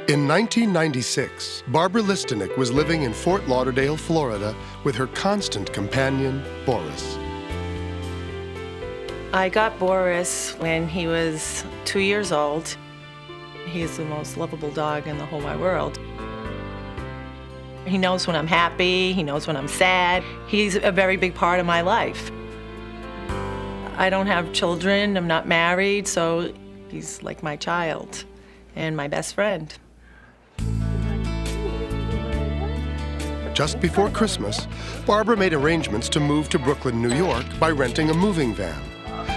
In 1996, Barbara Listenik was living in Fort Lauderdale, Florida, with her constant companion, Boris. I got Boris when he was 2 years old. He's the most lovable dog in the whole wide world. He knows when I'm happy, he knows when I'm sad. He's a very big part of my life. I don't have children, I'm not married, so he's like my child and my best friend. Just before Christmas, Barbara made arrangements to move to Brooklyn, New York by renting a moving van,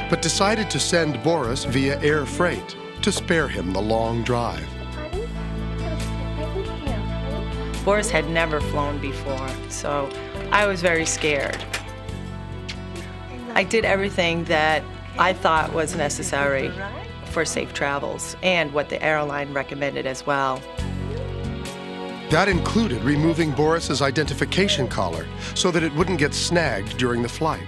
but decided to send Boris via air freight to spare him the long drive. Boris had never flown before, so I was very scared. I did everything that I thought was necessary for safe travels and what the airline recommended as well. That included removing Boris's identification collar so that it wouldn't get snagged during the flight.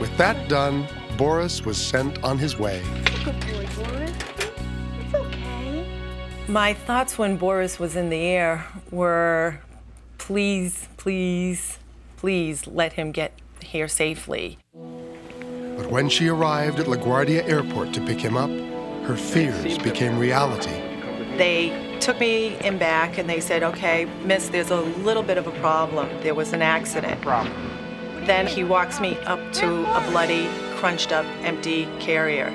With that done, Boris was sent on his way. Good boy, Boris. It's okay. My thoughts when Boris was in the air were, please, please, please let him get here safely. But when she arrived at LaGuardia Airport to pick him up, her fears became reality. They took me in back and they said, okay, miss, there's a little bit of a problem. There was an accident. Then he walks me up to a bloody, crunched up, empty carrier.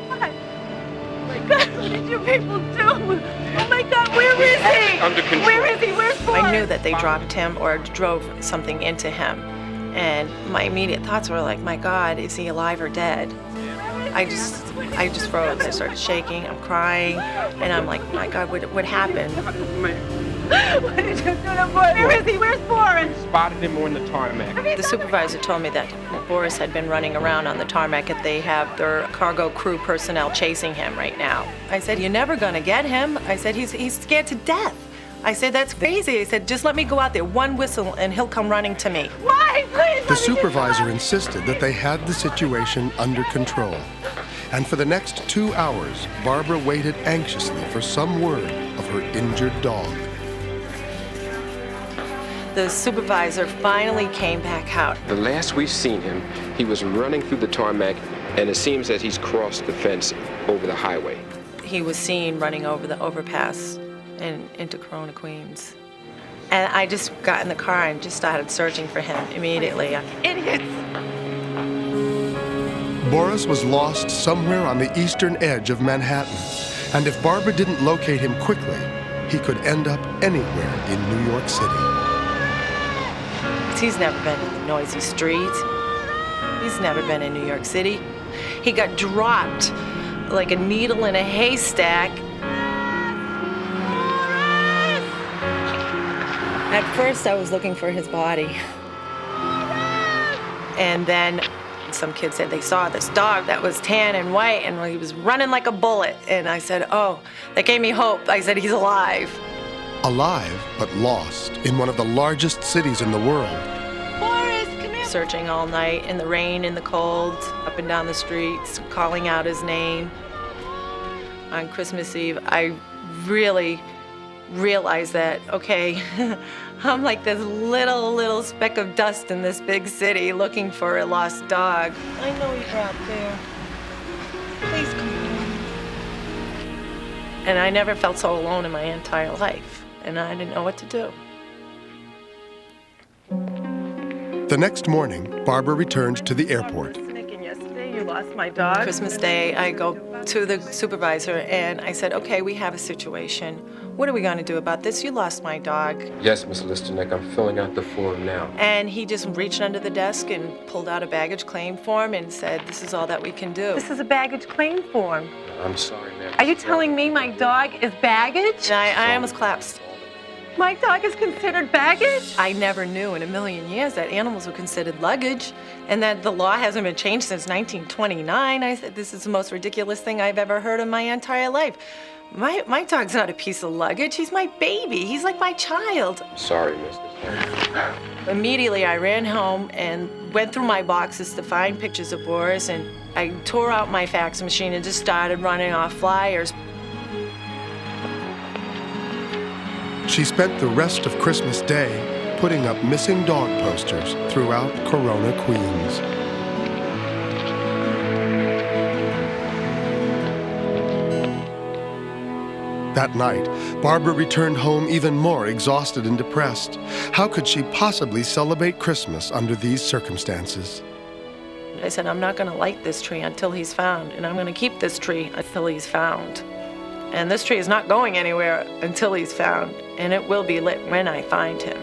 What? Oh my God, what did you people do? Oh my God, where is he? Under control. Where is he? Where's Boris? I knew that they dropped him or drove something into him. And my immediate thoughts were like, my God, is he alive or dead? I just froze. I started shaking, I'm crying, and I'm like, my God, what happened? What did you do to Boris? Where is he? Where's Boris? Spotted him on the tarmac. The supervisor told me that Boris had been running around on the tarmac and they have their cargo crew personnel chasing him right now. I said, you're never gonna get him. I said, he's scared to death. I said, that's crazy. I said, just let me go out there, one whistle, and he'll come running to me. Why? Please, The supervisor insisted that they had the situation under control. And for the next 2 hours, Barbara waited anxiously for some word of her injured dog. The supervisor finally came back out. The last we've seen him, he was running through the tarmac, and it seems that he's crossed the fence over the highway. He was seen running over the overpass and into Corona, Queens. And I just got in the car and just started searching for him immediately. idiots! Boris was lost somewhere on the eastern edge of Manhattan, and if Barbara didn't locate him quickly, he could end up anywhere in New York City. He's never been in the noisy streets. He's never been in New York City. He got dropped like a needle in a haystack. At first, I was looking for his body. And then some kids said they saw this dog that was tan and white and he was running like a bullet. And I said, oh, that gave me hope. I said, he's alive. Alive, but lost in one of the largest cities in the world. Boris, come here. Searching all night in the rain, in the cold, up and down the streets, calling out his name. On Christmas Eve, I really realized that, okay, I'm like this little speck of dust in this big city looking for a lost dog. I know you're out there. Please come on. And I never felt so alone in my entire life, and I didn't know what to do. The next morning, Barbara returned to the airport. Yesterday, you lost my dog. Christmas Day, I go to the supervisor and I said, okay, we have a situation. What are we going to do about this? You lost my dog. Yes, Miss Listenik, I'm filling out the form now. And he just reached under the desk and pulled out a baggage claim form and said, this is all that we can do. This is a baggage claim form. I'm sorry, ma'am. Are you telling me my dog is baggage? And I almost collapsed. My dog is considered baggage? I never knew in a million years that animals were considered luggage and that the law hasn't been changed since 1929. I said, this is the most ridiculous thing I've ever heard in my entire life. My dog's not a piece of luggage. He's my baby. He's like my child. Sorry, Miss Listenik. Immediately, I ran home and went through my boxes to find pictures of Boris, and I tore out my fax machine and just started running off flyers. She spent the rest of Christmas Day putting up missing dog posters throughout Corona, Queens. That night, Barbara returned home even more exhausted and depressed. How could she possibly celebrate Christmas under these circumstances? I said, I'm not going to light this tree until he's found, and I'm going to keep this tree until he's found. And this tree is not going anywhere until he's found, and it will be lit when I find him.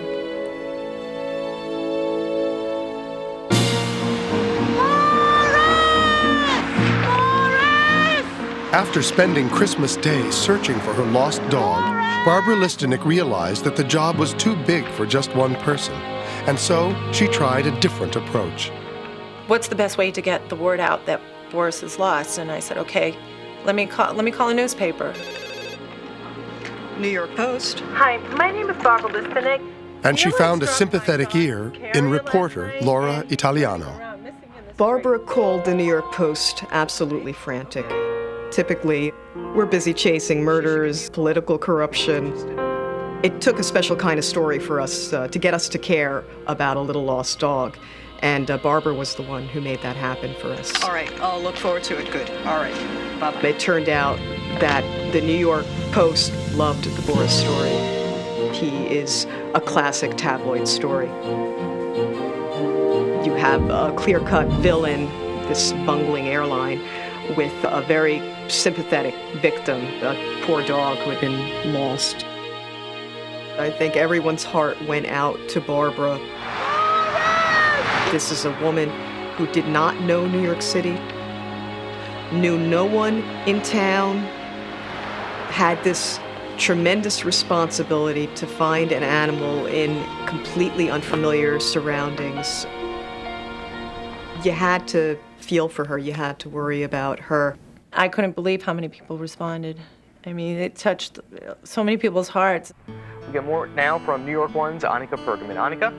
After spending Christmas Day searching for her lost dog, Barbara Listenick realized that the job was too big for just one person, and so she tried a different approach. What's the best way to get the word out that Boris is lost? And I said, okay, let me call a newspaper. New York Post. Hi, my name is Barbara Listenick. And she found a sympathetic ear in reporter Laura Italiano. Barbara called the New York Post absolutely frantic. Typically, we're busy chasing murders, political corruption. It took a special kind of story for us to get us to care about a little lost dog. And Barbara was the one who made that happen for us. All right, I'll look forward to it. Good. All right. Bye-bye. It turned out that the New York Post loved the Boris story. He is a classic tabloid story. You have a clear-cut villain, this bungling airline, with a very sympathetic victim, a poor dog who had been lost. I think everyone's heart went out to Barbara. This is a woman who did not know New York City, knew no one in town, had this tremendous responsibility to find an animal in completely unfamiliar surroundings. You had to feel for her, you had to worry about her. I couldn't believe how many people responded. I mean, it touched so many people's hearts. We get more now from New York One's Annika Pergamon. Annika?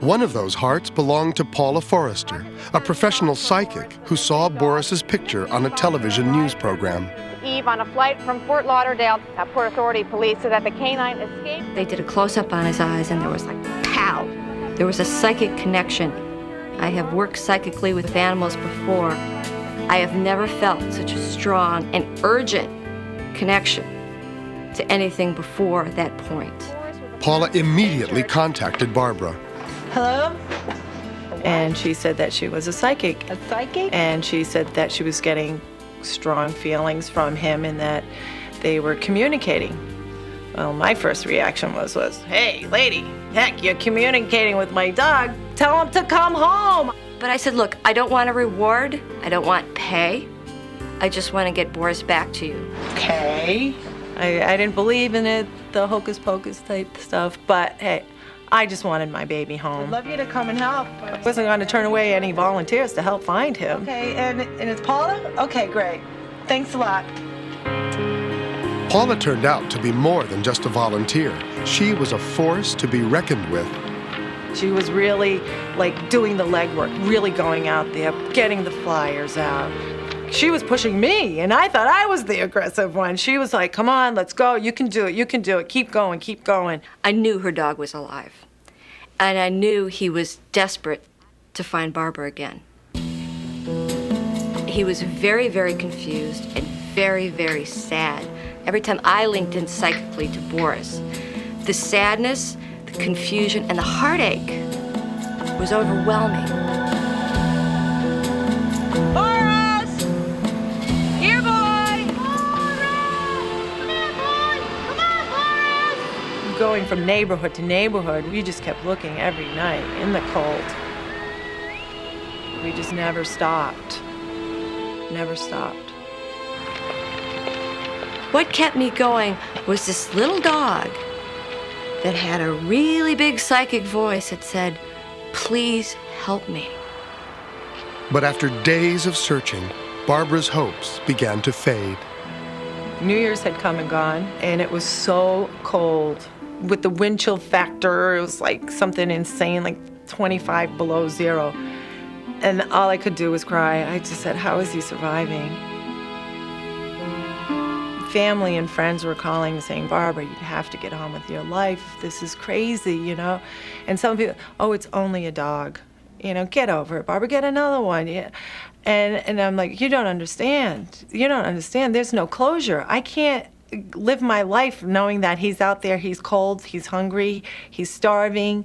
One of those hearts belonged to Paula Forrester, a professional psychic who saw Boris's picture on a television news program. Eve on a flight from Fort Lauderdale. Port Authority police said that the canine escaped. They did a close-up on his eyes, and there was like, pow! There was a psychic connection. I have worked psychically with animals before. I have never felt such a strong and urgent connection to anything before that point. Paula immediately contacted Barbara. Hello? And she said that she was a psychic. A psychic? And she said that she was getting strong feelings from him and that they were communicating. Well, my first reaction was, hey, lady, heck, you're communicating with my dog. Tell him to come home. But I said, look, I don't want a reward. I don't want pay. I just want to get Boris back to you. Okay. I didn't believe in it, the hocus pocus type stuff, but hey, I just wanted my baby home. I'd love you to come and help. I wasn't going to turn away any volunteers to help find him. Okay, and it's Paula? Okay, great. Thanks a lot. Paula turned out to be more than just a volunteer. She was a force to be reckoned with. She was really like doing the legwork, really going out there, getting the flyers out. She was pushing me, and I thought I was the aggressive one. She was like, come on, let's go. You can do it. You can do it. Keep going. Keep going. I knew her dog was alive, and I knew he was desperate to find Barbara again. He was very, very confused and very, very sad. Every time I linked in psychically to Boris, the sadness, the confusion, and the heartache was overwhelming. Boris! Here, boy! Boris! Come here, boy! Come on, Boris! Going from neighborhood to neighborhood, we just kept looking every night in the cold. We just never stopped. Never stopped. What kept me going was this little dog that had a really big psychic voice that said, please help me. But after days of searching, Barbara's hopes began to fade. New Year's had come and gone, and it was so cold. With the wind chill factor, it was like something insane, like 25 below zero. And all I could do was cry. I just said, how is he surviving? family and friends were calling saying, Barbara, you have to get on with your life. This is crazy, you know? And some people, oh, it's only a dog. You know, get over it, Barbara, get another one. Yeah. And I'm like, you don't understand. You don't understand. There's no closure. I can't live my life knowing that he's out there, he's cold, he's hungry, he's starving.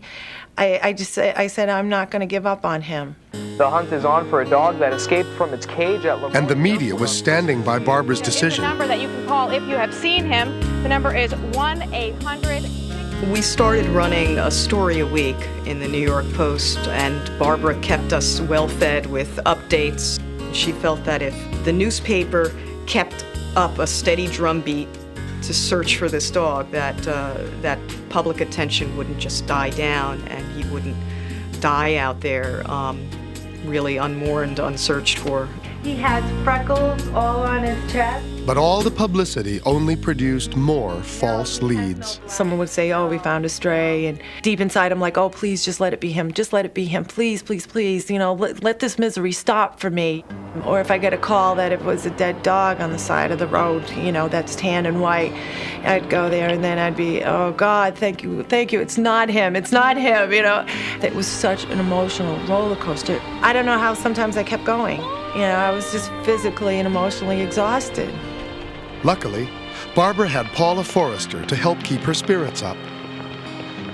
I said, I'm not going to give up on him. The hunt is on for a dog that escaped from its cage at And the media was standing by Barbara's decision. The number that you can call if you have seen him. The number is 1-800. We started running a story a week in the New York Post, and Barbara kept us well fed with updates. She felt that if the newspaper kept up a steady drumbeat to search for this dog, that public attention wouldn't just die down and he wouldn't die out there really unmourned, unsearched for. He has freckles all on his chest. But all the publicity only produced more false leads. Someone would say, oh, we found a stray, and deep inside I'm like, oh, please, just let it be him. Just let it be him. Please, please, please. You know, let this misery stop for me. Or if I get a call that it was a dead dog on the side of the road, you know, that's tan and white, I'd go there and then I'd be, oh, God, thank you, it's not him, you know. It was such an emotional roller coaster. I don't know how sometimes I kept going. You know, I was just physically and emotionally exhausted. Luckily, Barbara had Paula Forrester to help keep her spirits up.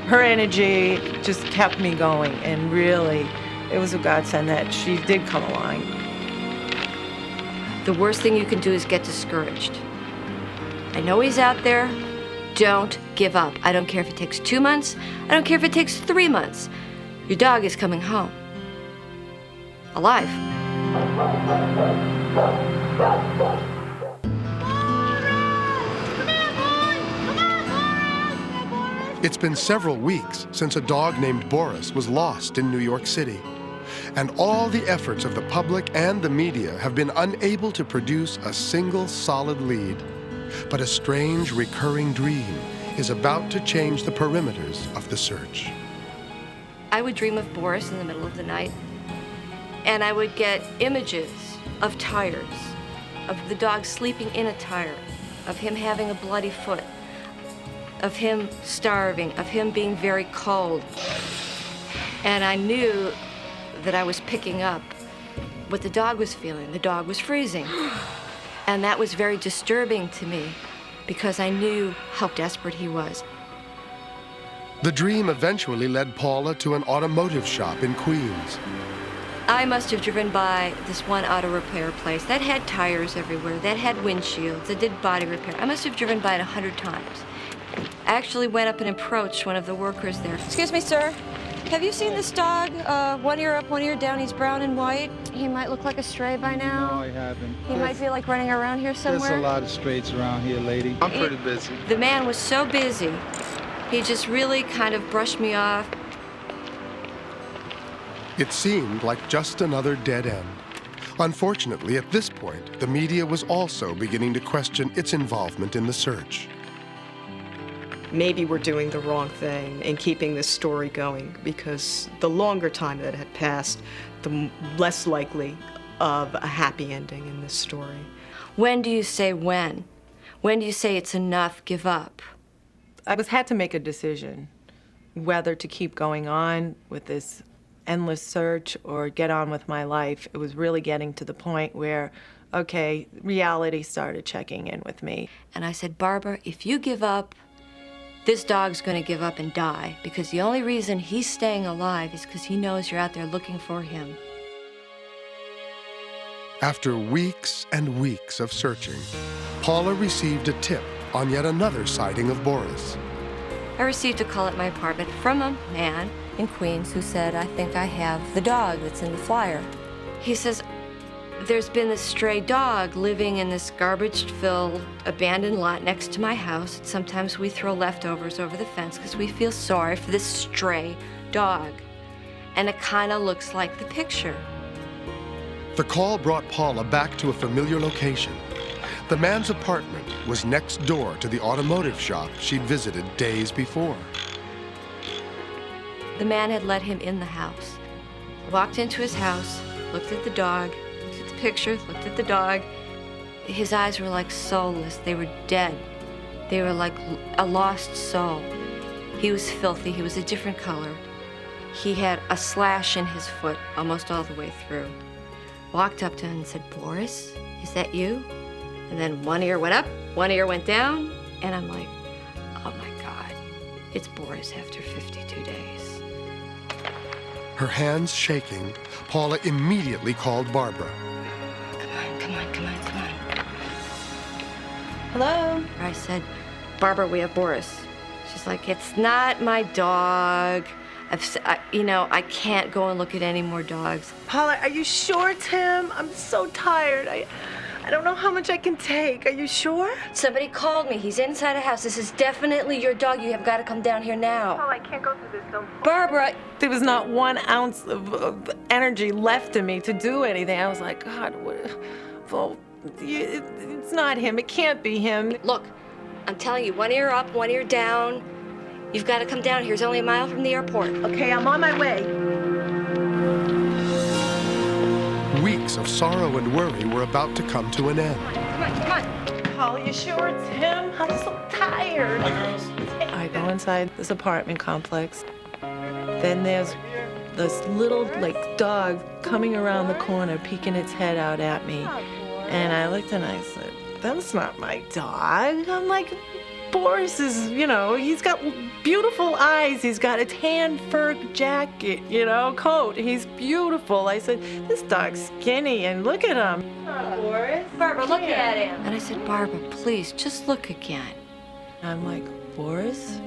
Her energy just kept me going, and really, it was a godsend that she did come along. The worst thing you can do is get discouraged. I know he's out there. Don't give up. I don't care if it takes 2 months. I don't care if it takes 3 months. Your dog is coming home. Alive. It's been several weeks since a dog named Boris was lost in New York City. And all the efforts of the public and the media have been unable to produce a single solid lead. But a strange recurring dream is about to change the perimeters of the search. I would dream of Boris in the middle of the night, and I would get images of tires, of the dog sleeping in a tire, of him having a bloody foot, of him starving, of him being very cold. And I knew that I was picking up what the dog was feeling. The dog was freezing. And that was very disturbing to me because I knew how desperate he was. The dream eventually led Paula to an automotive shop in Queens. I must have driven by this one auto repair place that had tires everywhere, that had windshields, that did body repair. I must have driven by it 100 times. I actually went up and approached one of the workers there. Excuse me, sir. Have you seen this dog? One ear up, one ear down. He's brown and white. He might look like a stray by now. No, I haven't. He might be like running around here somewhere. There's a lot of strays around here, lady. I'm pretty busy. The man was so busy, he just really kind of brushed me off. It seemed like just another dead end. Unfortunately, at this point, the media was also beginning to question its involvement in the search. Maybe we're doing the wrong thing in keeping this story going, because the longer time that had passed, the less likely of a happy ending in this story. When do you say when? When do you say it's enough, give up? I had to make a decision whether to keep going on with this endless search or get on with my life. It was really getting to the point where, okay, reality started checking in with me. And I said, Barbara, if you give up, this dog's going to give up and die, because the only reason he's staying alive is because he knows you're out there looking for him. After weeks and weeks of searching, Paula received a tip on yet another sighting of Boris. I received a call at my apartment from a man in Queens who said, I think I have the dog that's in the flyer. He says, there's been this stray dog living in this garbage-filled, abandoned lot next to my house. Sometimes we throw leftovers over the fence because we feel sorry for this stray dog. And it kind of looks like the picture. The call brought Paula back to a familiar location. The man's apartment was next door to the automotive shop she'd visited days before. The man had let him in the house. Walked into his house, looked at the dog, looked at the picture, looked at the dog. His eyes were like soulless. They were dead. They were like a lost soul. He was filthy. He was a different color. He had a slash in his foot almost all the way through. Walked up to him and said, "Boris, is that you?" And then one ear went up, one ear went down, and I'm like, oh my God, it's Boris after 52 days. Her hands shaking, Paula immediately called Barbara. Come on. Hello? I said, "Barbara, we have Boris." She's like, "It's not my dog. I can't go and look at any more dogs." Paula, are you sure it's him? I'm so tired. I don't know how much I can take. Are you sure? Somebody called me. He's inside a house. This is definitely your dog. You have got to come down here now. Paula, I can't go through this. Barbara. There was not 1 ounce of energy left in me to do anything. I was like, God, it's not him. It can't be him. Look, I'm telling you, one ear up, one ear down. You've got to come down here. It's only a mile from the airport. Okay, I'm on my way. Weeks of sorrow and worry were about to come to an end. Come on. Paul, you sure it's him? I'm so tired. I go inside this apartment complex. Then there's this little, dog coming around the corner, peeking its head out at me. And I looked and I said, that's not my dog. I'm like, Boris is, he's got beautiful eyes. He's got a tan fur jacket, coat. He's beautiful. I said, this dog's skinny and look at him. Boris? Barbara, look at him. And I said, Barbara, please, just look again. I'm like, Boris?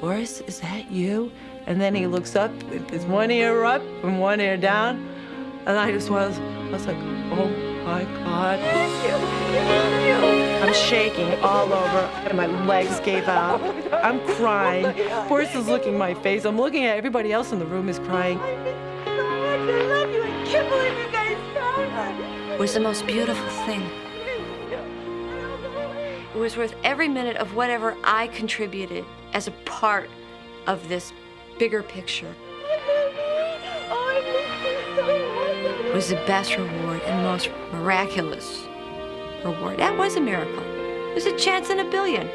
Boris, is that you? And then he looks up, with one ear up and one ear down. And I was like, oh my God. I'm shaking all over, and my legs gave out. I'm crying. Boris is looking in my face. I'm looking at everybody else in the room is crying. I love you. I can't believe you guys found me. It was the most beautiful thing. It was worth every minute of whatever I contributed as a part of this bigger picture. It was the best reward and most miraculous reward. That was a miracle. It was a chance in a billion. I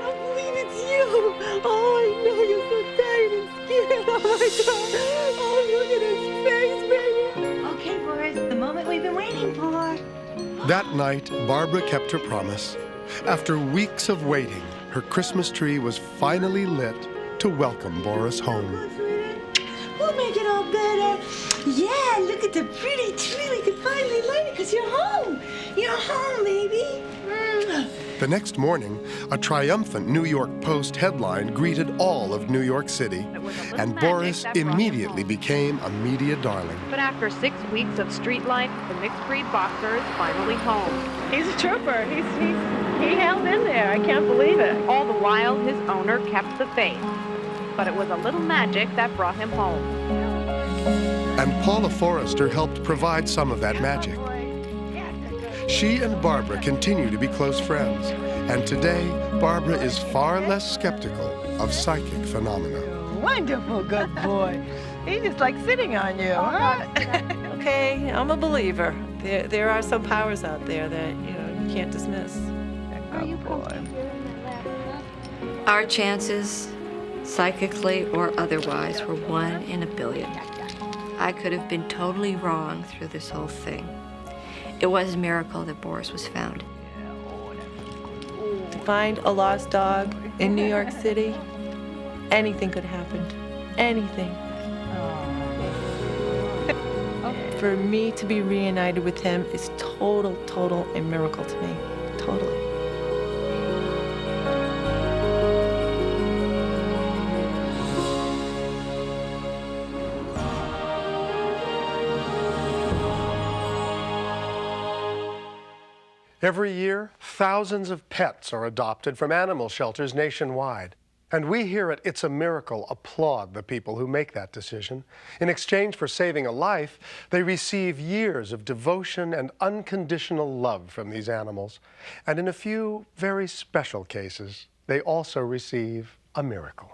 don't believe it's you. Oh, I know you're so tired and scared. Oh my God. Oh, look at his face, baby. Okay, Boris, the moment we've been waiting for. That night, Barbara kept her promise. After weeks of waiting, her Christmas tree was finally lit to welcome Boris home. We'll make it all better. Yeah, look at the pretty tree. We can finally light it because you're home. You're home, baby. The next morning, a triumphant New York Post headline greeted all of New York City, and Boris immediately became a media darling. But after 6 weeks of street life, the mixed breed boxer is finally home. He's a trooper. He held in there. I can't believe it. All the while, his owner kept the faith. But it was a little magic that brought him home. And Paula Forrester helped provide some of that magic. She and Barbara continue to be close friends, and today, Barbara is far less skeptical of psychic phenomena. Wonderful, good boy. He's just like sitting on you, huh? Okay, I'm a believer. There are some powers out there that, you can't dismiss. Good boy. Our chances, psychically or otherwise, were 1 in a billion. I could have been totally wrong through this whole thing. It was a miracle that Boris was found. To find a lost dog in New York City, anything could happen. Anything. For me to be reunited with him is total a miracle to me. Totally. Every year, thousands of pets are adopted from animal shelters nationwide. And we here at It's a Miracle applaud the people who make that decision. In exchange for saving a life, they receive years of devotion and unconditional love from these animals. And in a few very special cases, they also receive a miracle.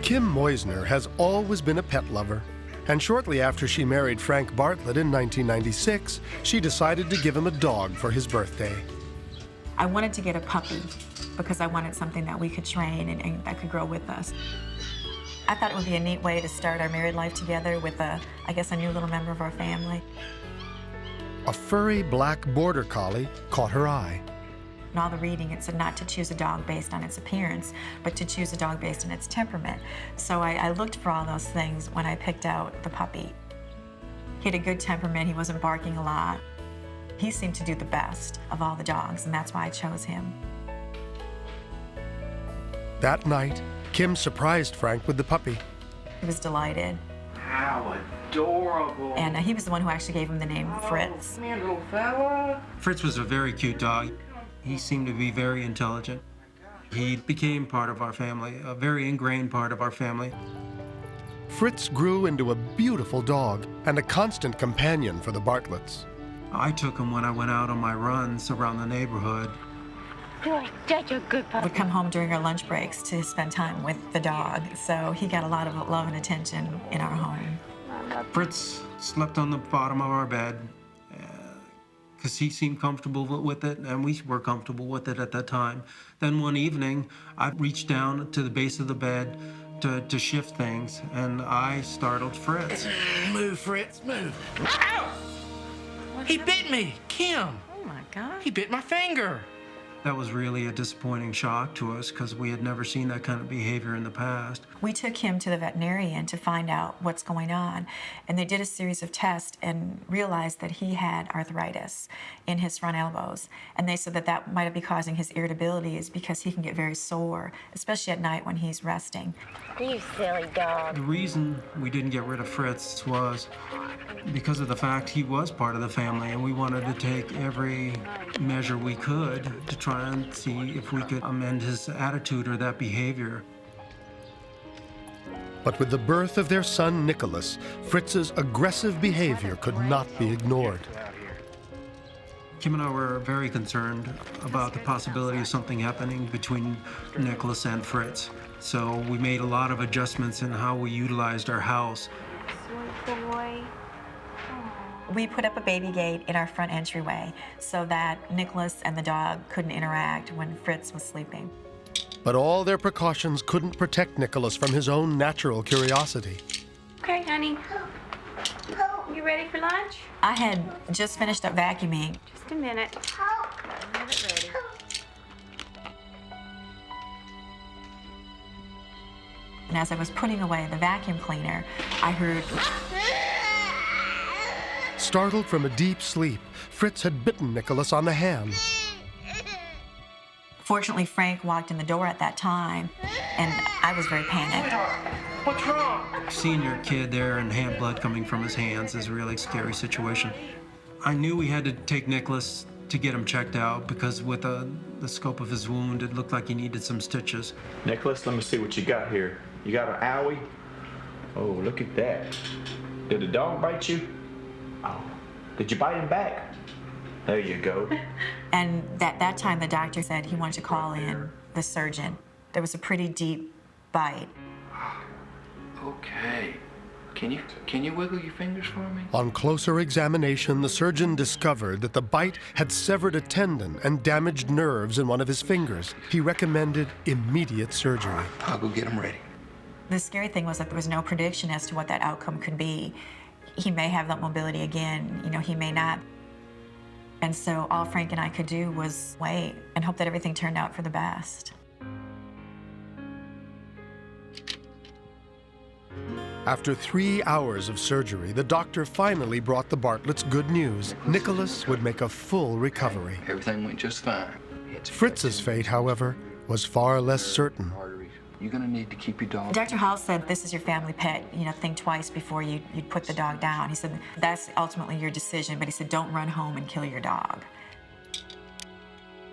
Kim Moisner has always been a pet lover, and shortly after she married Frank Bartlett in 1996, she decided to give him a dog for his birthday. I wanted to get a puppy because I wanted something that we could train and that could grow with us. I thought it would be a neat way to start our married life together with a new little member of our family. A furry black border collie caught her eye. In all the reading, it said not to choose a dog based on its appearance, but to choose a dog based on its temperament. So I looked for all those things when I picked out the puppy. He had a good temperament, he wasn't barking a lot. He seemed to do the best of all the dogs, and that's why I chose him. That night, Kim surprised Frank with the puppy. He was delighted. How adorable. And he was the one who actually gave him the name Fritz. Come here, little fella. Fritz was a very cute dog. He seemed to be very intelligent. He became part of our family, a very ingrained part of our family. Fritz grew into a beautiful dog and a constant companion for the Bartletts. I took him when I went out on my runs around the neighborhood. You're such a good puppy. We'd come home during our lunch breaks to spend time with the dog, so he got a lot of love and attention in our home. Fritz slept on the bottom of our bed because he seemed comfortable with it, and we were comfortable with it at that time. Then one evening, I reached down to the base of the bed to shift things, and I startled Fritz. Move, Fritz, move. Ow! He bit me, Kim. Oh my God. He bit my finger. That was really a disappointing shock to us because we had never seen that kind of behavior in the past. We took him to the veterinarian to find out what's going on, and they did a series of tests and realized that he had arthritis in his front elbows. And they said that that might be causing his irritability is because he can get very sore, especially at night when he's resting. You silly dog. The reason we didn't get rid of Fritz was because of the fact he was part of the family, and we wanted to take every measure we could to try and see if we could amend his attitude or that behavior. But with the birth of their son, Nicholas, Fritz's aggressive behavior could not be ignored. Kim and I were very concerned about the possibility of something happening between Nicholas and Fritz. So we made a lot of adjustments in how we utilized our house. Sweet boy. We put up a baby gate in our front entryway so that Nicholas and the dog couldn't interact when Fritz was sleeping. But all their precautions couldn't protect Nicholas from his own natural curiosity. Okay, honey. You ready for lunch? I had just finished up vacuuming. Just a minute. Ready. And as I was putting away the vacuum cleaner, I heard... Startled from a deep sleep, Fritz had bitten Nicholas on the hand. Fortunately, Frank walked in the door at that time, and I was very panicked. What's wrong? Seeing your kid there and hand blood coming from his hands is a really scary situation. I knew we had to take Nicholas to get him checked out because with the scope of his wound, it looked like he needed some stitches. Nicholas, let me see what you got here. You got an owie? Oh, look at that. Did the dog bite you? Oh, did you bite him back? There you go. And that time, the doctor said he wanted to call in the surgeon. There was a pretty deep bite. Okay. Can you wiggle your fingers for me? On closer examination, the surgeon discovered that the bite had severed a tendon and damaged nerves in one of his fingers. He recommended immediate surgery. I'll go get him ready. The scary thing was that there was no prediction as to what that outcome could be. He may have that mobility again, he may not. And so all Frank and I could do was wait and hope that everything turned out for the best. After 3 hours of surgery, the doctor finally brought the Bartletts good news. Nicholas would make a full recovery. Everything went just fine. Fritz's fate, however, was far less certain. You're gonna need to keep your dog. Dr. Hall said, this is your family pet, think twice before you'd put the dog down. He said, that's ultimately your decision, but he said, don't run home and kill your dog.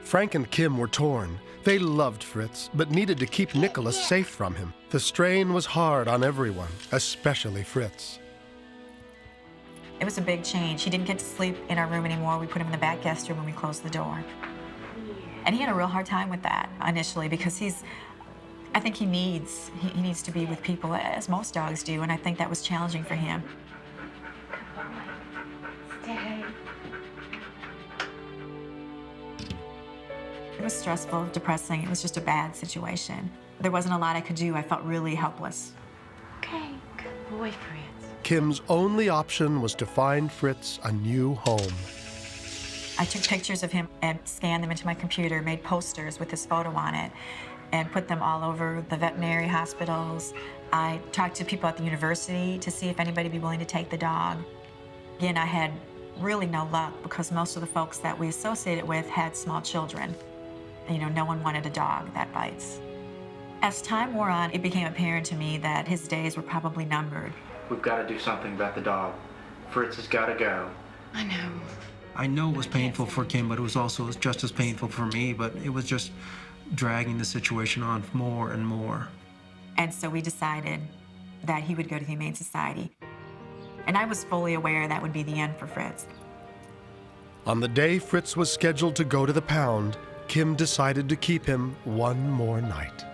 Frank and Kim were torn. They loved Fritz, but needed to keep Nicholas safe from him. The strain was hard on everyone, especially Fritz. It was a big change. He didn't get to sleep in our room anymore. We put him in the back guest room when we closed the door. And he had a real hard time with that initially because I think he needs to be with people, as most dogs do, and I think that was challenging for him. Stay. It was stressful, depressing. It was just a bad situation. There wasn't a lot I could do. I felt really helpless. Okay, good boy, Fritz. Kim's only option was to find Fritz a new home. I took pictures of him and scanned them into my computer, made posters with his photo on it, and put them all over the veterinary hospitals. I talked to people at the university to see if anybody would be willing to take the dog. Again, I had really no luck because most of the folks that we associated with had small children. You know, no one wanted a dog that bites. As time wore on, it became apparent to me that his days were probably numbered. We've got to do something about the dog. Fritz has got to go. I know. I know it was painful for Kim, but it was also just as painful for me, but it was just dragging the situation on more and more. And so we decided that he would go to the Humane Society. And I was fully aware that would be the end for Fritz. On the day Fritz was scheduled to go to the pound, Kim decided to keep him one more night.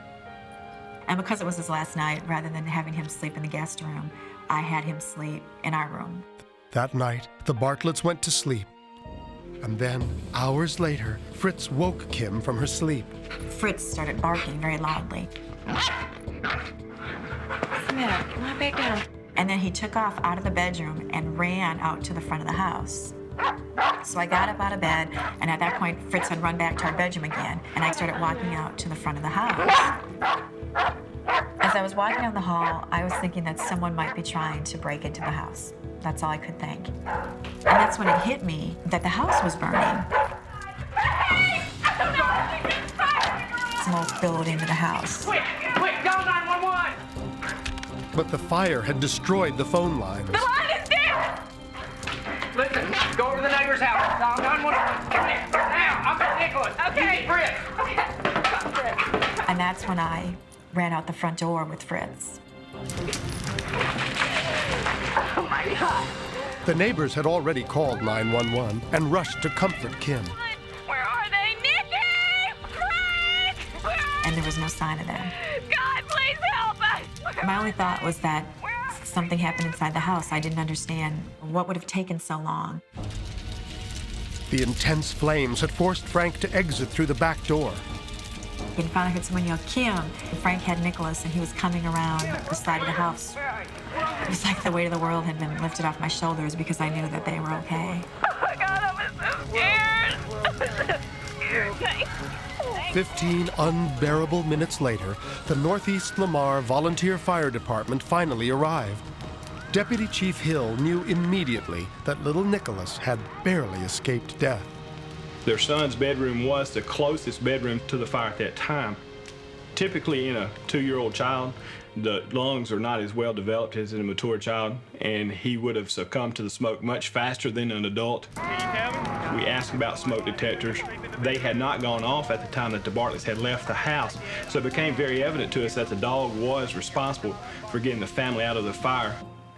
And because it was his last night, rather than having him sleep in the guest room, I had him sleep in our room. That night, the Bartletts went to sleep. And then, hours later, Fritz woke Kim from her sleep. Fritz started barking very loudly. What's the matter? Come on back down. And then he took off out of the bedroom and ran out to the front of the house. So I got up out of bed, and at that point, Fritz had run back to our bedroom again, and I started walking out to the front of the house. As I was walking down the hall, I was thinking that someone might be trying to break into the house. That's all I could think. And that's when it hit me that the house was burning. Smoke billowed into the house. Quick, call 911! But the fire had destroyed the phone lines. The line is dead! Listen, go over to the neighbor's house. Call 911. Come here, now. I'll get Nicholas. Okay. Fritz. Okay. And that's when I ran out the front door with Fritz. Oh my God. The neighbors had already called 911 and rushed to comfort Kim. Where are they? Nikki! Frank! And there was no sign of them. God, please help us! My only thought was that something happened inside the house. I didn't understand what would have taken so long. The intense flames had forced Frank to exit through the back door. And finally heard someone yell, "Kim!" And Frank had Nicholas, and he was coming around the side of the house. It was like the weight of the world had been lifted off my shoulders because I knew that they were okay. Oh my God, I was so scared. 15 unbearable minutes later, the Northeast Lamar Volunteer Fire Department finally arrived. Deputy Chief Hill knew immediately that little Nicholas had barely escaped death. Their son's bedroom was the closest bedroom to the fire at that time. Typically in a 2-year-old child, the lungs are not as well developed as in a mature child, and he would have succumbed to the smoke much faster than an adult. We asked about smoke detectors. They had not gone off at the time that the Bartletts had left the house, so it became very evident to us that the dog was responsible for getting the family out of the fire.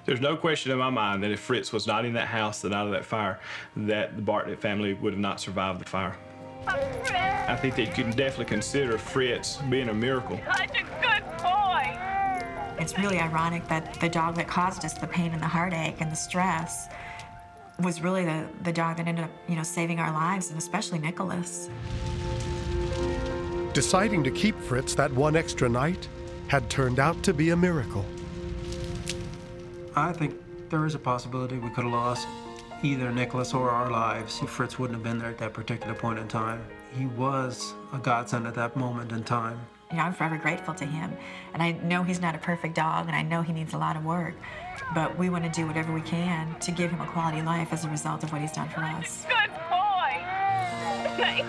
There's no question in my mind that if Fritz was not in that house and out of that fire, that the Bartlett family would have not survived the fire. I think that you can definitely consider Fritz being a miracle. Such a good boy. It's really ironic that the dog that caused us the pain and the heartache and the stress was really the dog that ended up, saving our lives, and especially Nicholas. Deciding to keep Fritz that one extra night had turned out to be a miracle. I think there is a possibility we could have lost either Nicholas or our lives if Fritz wouldn't have been there at that particular point in time. He was a godsend at that moment in time. I'm forever grateful to him. And I know he's not a perfect dog, and I know he needs a lot of work. But we want to do whatever we can to give him a quality life as a result of what he's done for us. Good boy.